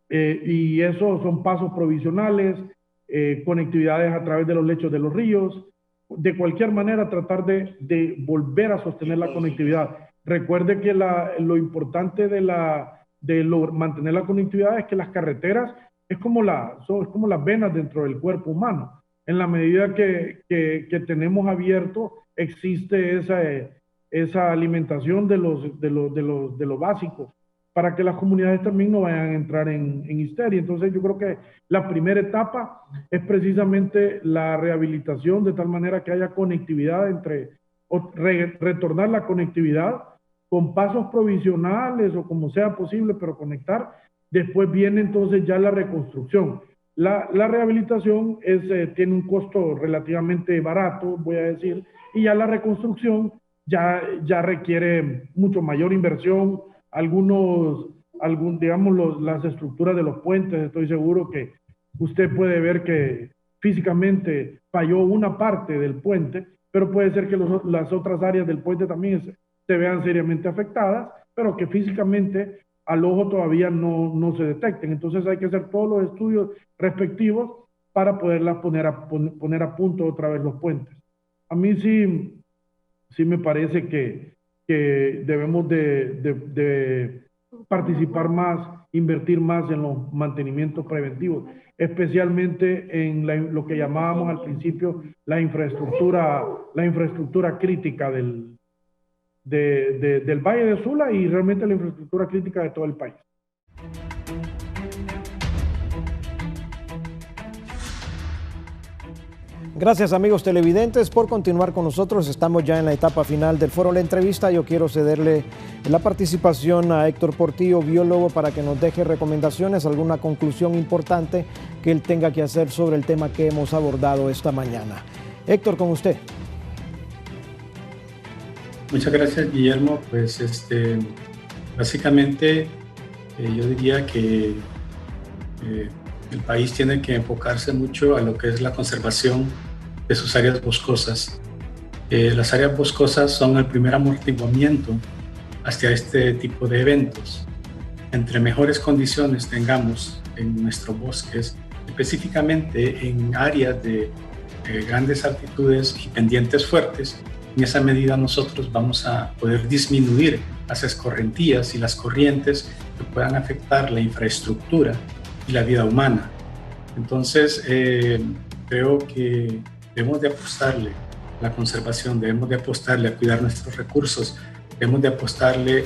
Y eso son pasos provisionales, conectividades a través de los lechos de los ríos, de cualquier manera tratar de volver a sostener la conectividad. Recuerde que lo importante de mantener la conectividad es que las carreteras es como las venas dentro del cuerpo humano. En la medida que tenemos abierto, existe esa alimentación de lo básico, para que las comunidades también no vayan a entrar en histeria. Entonces yo creo que la primera etapa es precisamente la rehabilitación, de tal manera que haya conectividad retornar la conectividad con pasos provisionales o como sea posible, pero conectar. Después viene entonces ya la reconstrucción. La rehabilitación tiene un costo relativamente barato, voy a decir, y ya la reconstrucción ya requiere mucho mayor inversión. Las estructuras de los puentes, estoy seguro que usted puede ver que físicamente falló una parte del puente, pero puede ser que las otras áreas del puente también se vean seriamente afectadas, pero que físicamente al ojo todavía no se detecten. Entonces hay que hacer todos los estudios respectivos para poderlas poner a punto otra vez los puentes. A mí sí me parece que debemos de participar más, invertir más en los mantenimientos preventivos, especialmente en lo que llamábamos al principio la infraestructura crítica del Valle de Sula y realmente la infraestructura crítica de todo el país. Gracias, amigos televidentes, por continuar con nosotros. Estamos ya en la etapa final del foro La Entrevista. Yo quiero cederle la participación a Héctor Portillo, biólogo, para que nos deje recomendaciones, alguna conclusión importante que él tenga que hacer sobre el tema que hemos abordado esta mañana. Héctor, con usted. Muchas gracias, Guillermo. Pues básicamente yo diría que el país tiene que enfocarse mucho a lo que es la conservación de sus áreas boscosas. Las áreas boscosas son el primer amortiguamiento hacia este tipo de eventos. Entre mejores condiciones tengamos en nuestros bosques, específicamente en áreas de grandes altitudes y pendientes fuertes, en esa medida nosotros vamos a poder disminuir las escorrentías y las corrientes que puedan afectar la infraestructura y la vida humana. Entonces, creo que debemos de apostarle a la conservación, debemos de apostarle a cuidar nuestros recursos, debemos de apostarle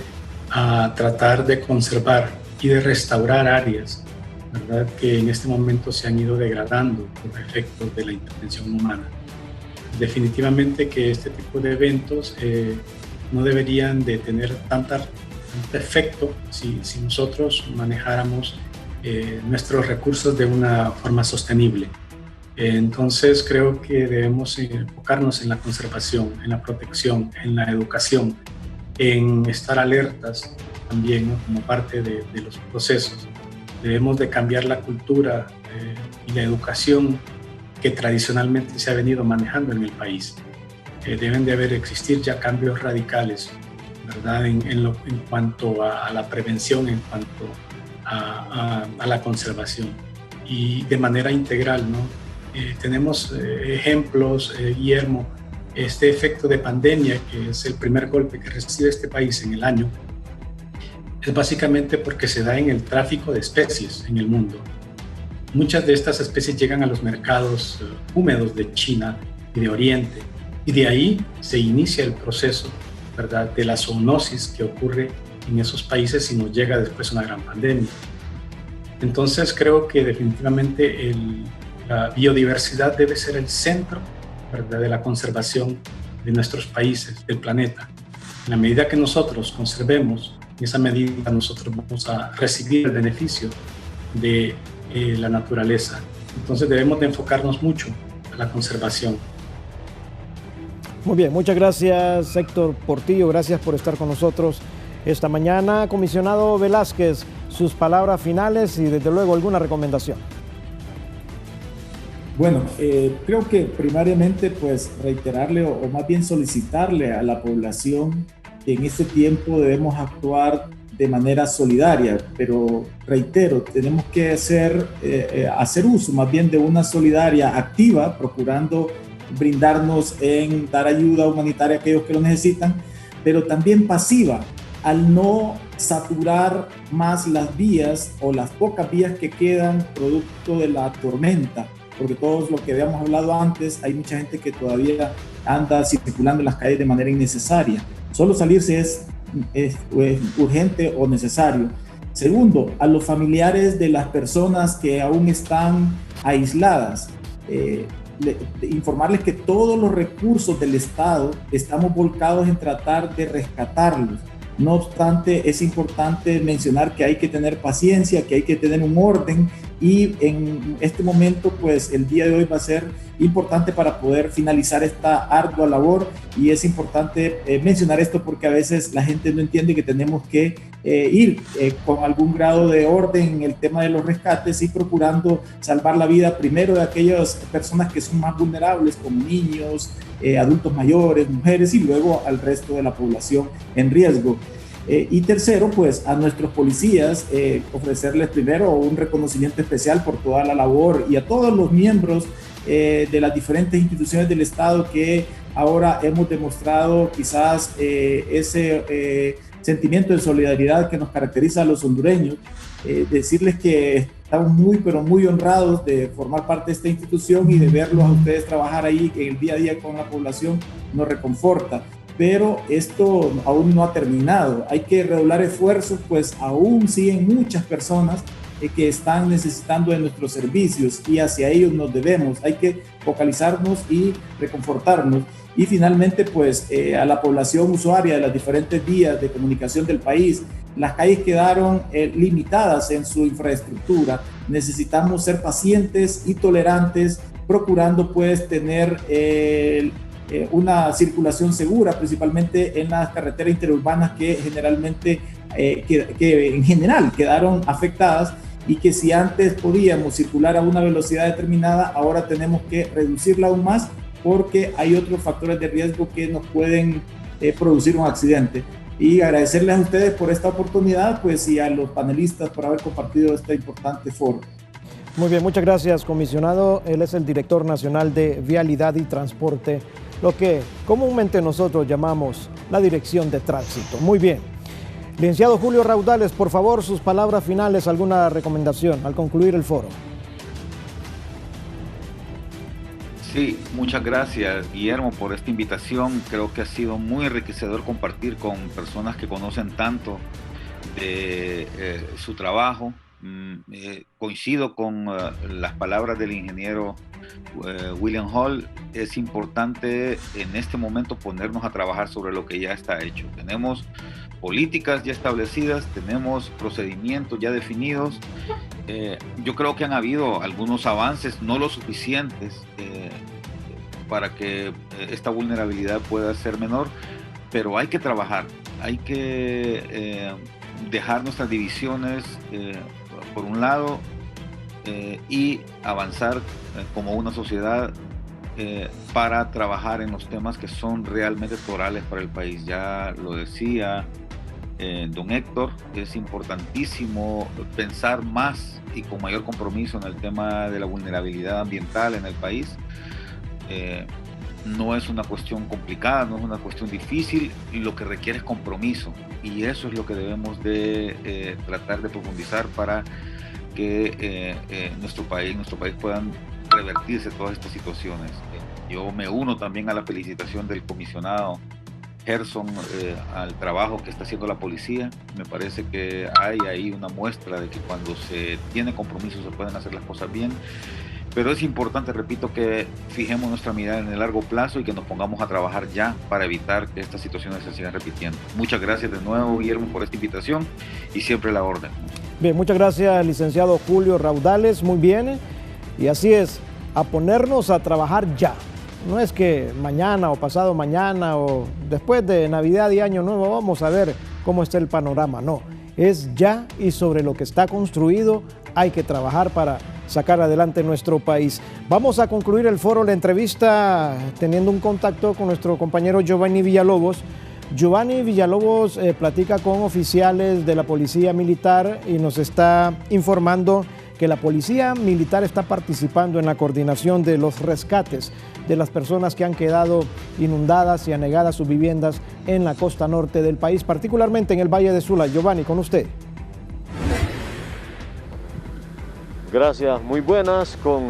a tratar de conservar y de restaurar áreas, ¿verdad?, que en este momento se han ido degradando por efectos de la intervención humana. Definitivamente que este tipo de eventos no deberían de tener tanto efecto si nosotros manejáramos nuestros recursos de una forma sostenible. Entonces creo que debemos enfocarnos en la conservación, en la protección, en la educación, en estar alertas también, ¿no?, como parte de los procesos. Debemos de cambiar la cultura y la educación que tradicionalmente se ha venido manejando en el país. Deben de existir ya cambios radicales, ¿verdad?, en cuanto a la prevención, en cuanto a la conservación y de manera integral, ¿no? Tenemos ejemplos, Guillermo, este efecto de pandemia, que es el primer golpe que recibe este país en el año, es básicamente porque se da en el tráfico de especies en el mundo. Muchas de estas especies llegan a los mercados húmedos de China y de Oriente, y de ahí se inicia el proceso, ¿verdad?, de la zoonosis que ocurre en esos países y nos llega después una gran pandemia. Entonces creo que definitivamente la biodiversidad debe ser el centro, ¿verdad?, de la conservación de nuestros países, del planeta. En la medida que nosotros conservemos, en esa medida nosotros vamos a recibir el beneficio de la naturaleza. Entonces debemos de enfocarnos mucho a la conservación. Muy bien, muchas gracias, Héctor Portillo, gracias por estar con nosotros esta mañana. Comisionado Velázquez, sus palabras finales y desde luego alguna recomendación. Bueno, creo que primariamente pues reiterarle o más bien solicitarle a la población que en este tiempo debemos actuar de manera solidaria, pero reitero, tenemos que hacer uso más bien de una solidaria activa, procurando brindarnos en dar ayuda humanitaria a aquellos que lo necesitan, pero también pasiva, al no saturar más las vías o las pocas vías que quedan producto de la tormenta, porque todos lo que habíamos hablado antes, hay mucha gente que todavía anda circulando en las calles de manera innecesaria. Solo salirse es urgente o necesario. Segundo, a los familiares de las personas que aún están aisladas, informarles que todos los recursos del Estado estamos volcados en tratar de rescatarlos. No obstante, es importante mencionar que hay que tener paciencia, que hay que tener un orden, y en este momento, pues el día de hoy va a ser importante para poder finalizar esta ardua labor, y es importante mencionar esto porque a veces la gente no entiende que tenemos que ir con algún grado de orden en el tema de los rescates y procurando salvar la vida primero de aquellas personas que son más vulnerables, como niños, adultos mayores, mujeres, y luego al resto de la población en riesgo. Y tercero, pues a nuestros policías ofrecerles primero un reconocimiento especial por toda la labor, y a todos los miembros de las diferentes instituciones del Estado que ahora hemos demostrado quizás ese sentimiento de solidaridad que nos caracteriza a los hondureños. Decirles que estamos muy, pero muy honrados de formar parte de esta institución, y de verlos a ustedes trabajar ahí en el día a día con la población nos reconforta. Pero esto aún no ha terminado. Hay que redoblar esfuerzos, pues aún siguen muchas personas que están necesitando de nuestros servicios y hacia ellos nos debemos. Hay que focalizarnos y reconfortarnos. Y finalmente, pues a la población usuaria de las diferentes vías de comunicación del país, las calles quedaron limitadas en su infraestructura. Necesitamos ser pacientes y tolerantes, procurando pues tener una circulación segura, principalmente en las carreteras interurbanas que generalmente, que en general quedaron afectadas, y que si antes podíamos circular a una velocidad determinada, ahora tenemos que reducirla aún más porque hay otros factores de riesgo que nos pueden producir un accidente. Y agradecerles a ustedes por esta oportunidad, pues, y a los panelistas por haber compartido este importante foro. Muy bien, muchas gracias, comisionado. Él es el director nacional de Vialidad y Transporte, lo que comúnmente nosotros llamamos la Dirección de Tránsito. Muy bien. Licenciado Julio Raudales, por favor, sus palabras finales, alguna recomendación al concluir el foro. Sí, muchas gracias, Guillermo, por esta invitación. Creo que ha sido muy enriquecedor compartir con personas que conocen tanto de su trabajo. Coincido con las palabras del ingeniero William Hall. Es importante en este momento ponernos a trabajar sobre lo que ya está hecho. Tenemos políticas ya establecidas, tenemos procedimientos ya definidos. Yo creo que han habido algunos avances, no lo suficientes para que esta vulnerabilidad pueda ser menor, pero hay que trabajar, hay que dejar nuestras divisiones por un lado y avanzar como una sociedad para trabajar en los temas que son realmente torales para el país. Ya lo decía don Héctor, es importantísimo pensar más y con mayor compromiso en el tema de la vulnerabilidad ambiental en el país. No es una cuestión complicada, no es una cuestión difícil, lo que requiere es compromiso, y eso es lo que debemos de tratar de profundizar para que nuestro país puedan revertirse todas estas situaciones. Yo me uno también a la felicitación del comisionado Gerson al trabajo que está haciendo la policía. Me parece que hay ahí una muestra de que cuando se tiene compromiso se pueden hacer las cosas bien, pero es importante, repito, que fijemos nuestra mirada en el largo plazo y que nos pongamos a trabajar ya para evitar que estas situaciones se sigan repitiendo. Muchas gracias de nuevo, Guillermo, por esta invitación y siempre la orden. Bien, muchas gracias, licenciado Julio Raudales. Muy bien, y así es, a ponernos a trabajar ya. No es que mañana o pasado mañana o después de Navidad y Año Nuevo vamos a ver cómo está el panorama. No, es ya, y sobre lo que está construido hay que trabajar para sacar adelante nuestro país. Vamos a concluir el foro, la entrevista, teniendo un contacto con nuestro compañero Giovanni Villalobos. Giovanni Villalobos platica con oficiales de la Policía Militar y nos está informando que la Policía Militar está participando en la coordinación de los rescates de las personas que han quedado inundadas y anegadas sus viviendas en la costa norte del país, particularmente en el Valle de Sula. Giovanni, con usted. Gracias, muy buenas, con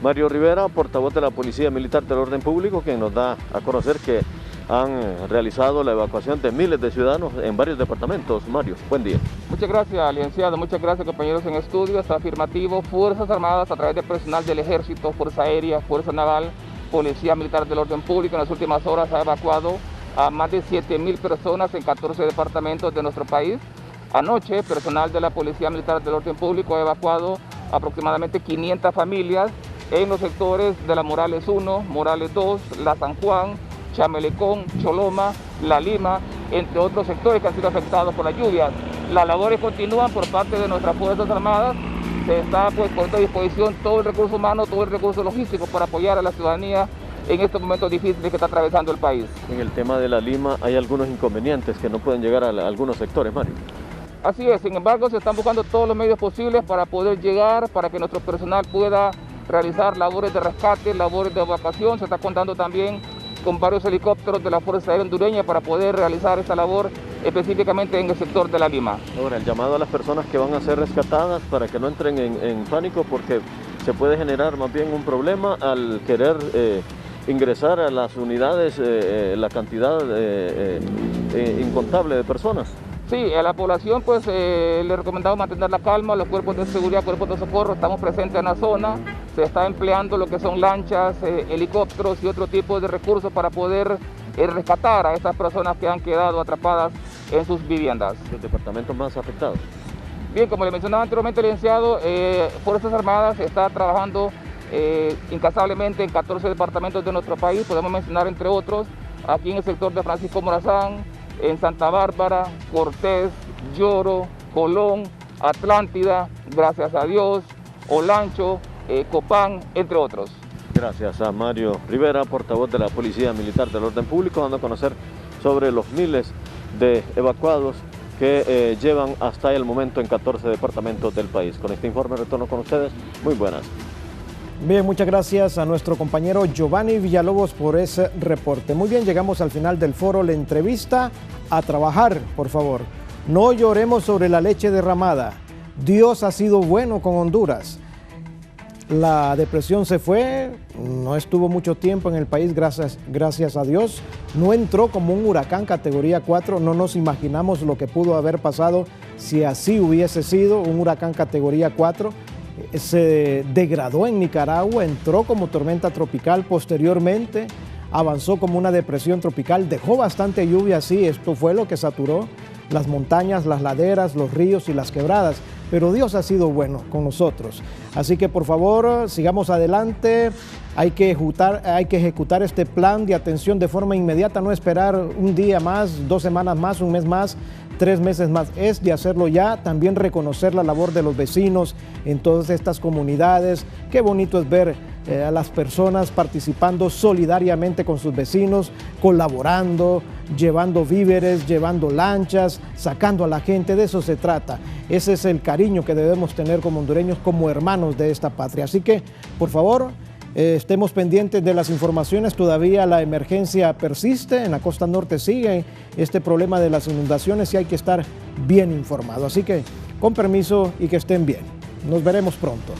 Mario Rivera, portavoz de la Policía Militar del Orden Público, quien nos da a conocer que han realizado la evacuación de miles de ciudadanos en varios departamentos. Mario, buen día. Muchas gracias, licenciado. Muchas gracias, compañeros en estudio. Está afirmativo. Fuerzas Armadas, a través de personal del Ejército, Fuerza Aérea, Fuerza Naval, Policía Militar del Orden Público, en las últimas horas ha evacuado a más de 7,000 personas en 14 departamentos de nuestro país. Anoche, personal de la Policía Militar del Orden Público ha evacuado aproximadamente 500 familias en los sectores de la Morales 1, Morales 2, La San Juan, Chamelecón, Choloma, La Lima, entre otros sectores que han sido afectados por las lluvias. Las labores continúan por parte de nuestras Fuerzas Armadas. Se está poniendo a disposición todo el recurso humano, todo el recurso logístico para apoyar a la ciudadanía en estos momentos difíciles que está atravesando el país. En el tema de La Lima hay algunos inconvenientes que no pueden llegar a algunos sectores, Mario. Así es, sin embargo se están buscando todos los medios posibles para poder llegar, para que nuestro personal pueda realizar labores de rescate, labores de evacuación. Se está contando también con varios helicópteros de la Fuerza Aérea Hondureña para poder realizar esta labor específicamente en el sector de La Lima. Ahora, el llamado a las personas que van a ser rescatadas para que no entren en pánico, porque se puede generar más bien un problema al querer ingresar a las unidades la cantidad incontable de personas. Sí, a la población pues le recomendamos mantener la calma, los cuerpos de seguridad, cuerpos de socorro, estamos presentes en la zona, se está empleando lo que son lanchas, helicópteros y otro tipo de recursos para poder rescatar a estas personas que han quedado atrapadas en sus viviendas. ¿Los departamentos más afectados? Bien, como le mencionaba anteriormente, licenciado, Fuerzas Armadas está trabajando incansablemente en 14 departamentos de nuestro país, podemos mencionar entre otros, aquí en el sector de Francisco Morazán, en Santa Bárbara, Cortés, Lloro, Colón, Atlántida, gracias a Dios, Olancho, Copán, entre otros. Gracias a Mario Rivera, portavoz de la Policía Militar del Orden Público, dando a conocer sobre los miles de evacuados que llevan hasta el momento en 14 departamentos del país. Con este informe retorno con ustedes. Muy buenas. Bien, muchas gracias a nuestro compañero Giovanni Villalobos por ese reporte. Muy bien, llegamos al final del foro, la entrevista. A trabajar, por favor. No lloremos sobre la leche derramada. Dios ha sido bueno con Honduras. La depresión se fue, no estuvo mucho tiempo en el país, gracias a Dios. No entró como un huracán categoría 4, no nos imaginamos lo que pudo haber pasado si así hubiese sido un huracán categoría 4. Se degradó en Nicaragua, entró como tormenta tropical, posteriormente avanzó como una depresión tropical, dejó bastante lluvia, sí, esto fue lo que saturó las montañas, las laderas, los ríos y las quebradas, pero Dios ha sido bueno con nosotros. Así que por favor, sigamos adelante, hay que ejecutar este plan de atención de forma inmediata, no esperar un día más, 2 semanas más, un mes más, 3 meses más, es de hacerlo ya. También reconocer la labor de los vecinos en todas estas comunidades. Qué bonito es ver a las personas participando solidariamente con sus vecinos, colaborando, llevando víveres, llevando lanchas, sacando a la gente, de eso se trata. Ese es el cariño que debemos tener como hondureños, como hermanos de esta patria. Así que, por favor, estemos pendientes de las informaciones. Todavía la emergencia persiste, en la costa norte sigue este problema de las inundaciones y hay que estar bien informado. Así que, con permiso y que estén bien. Nos veremos pronto.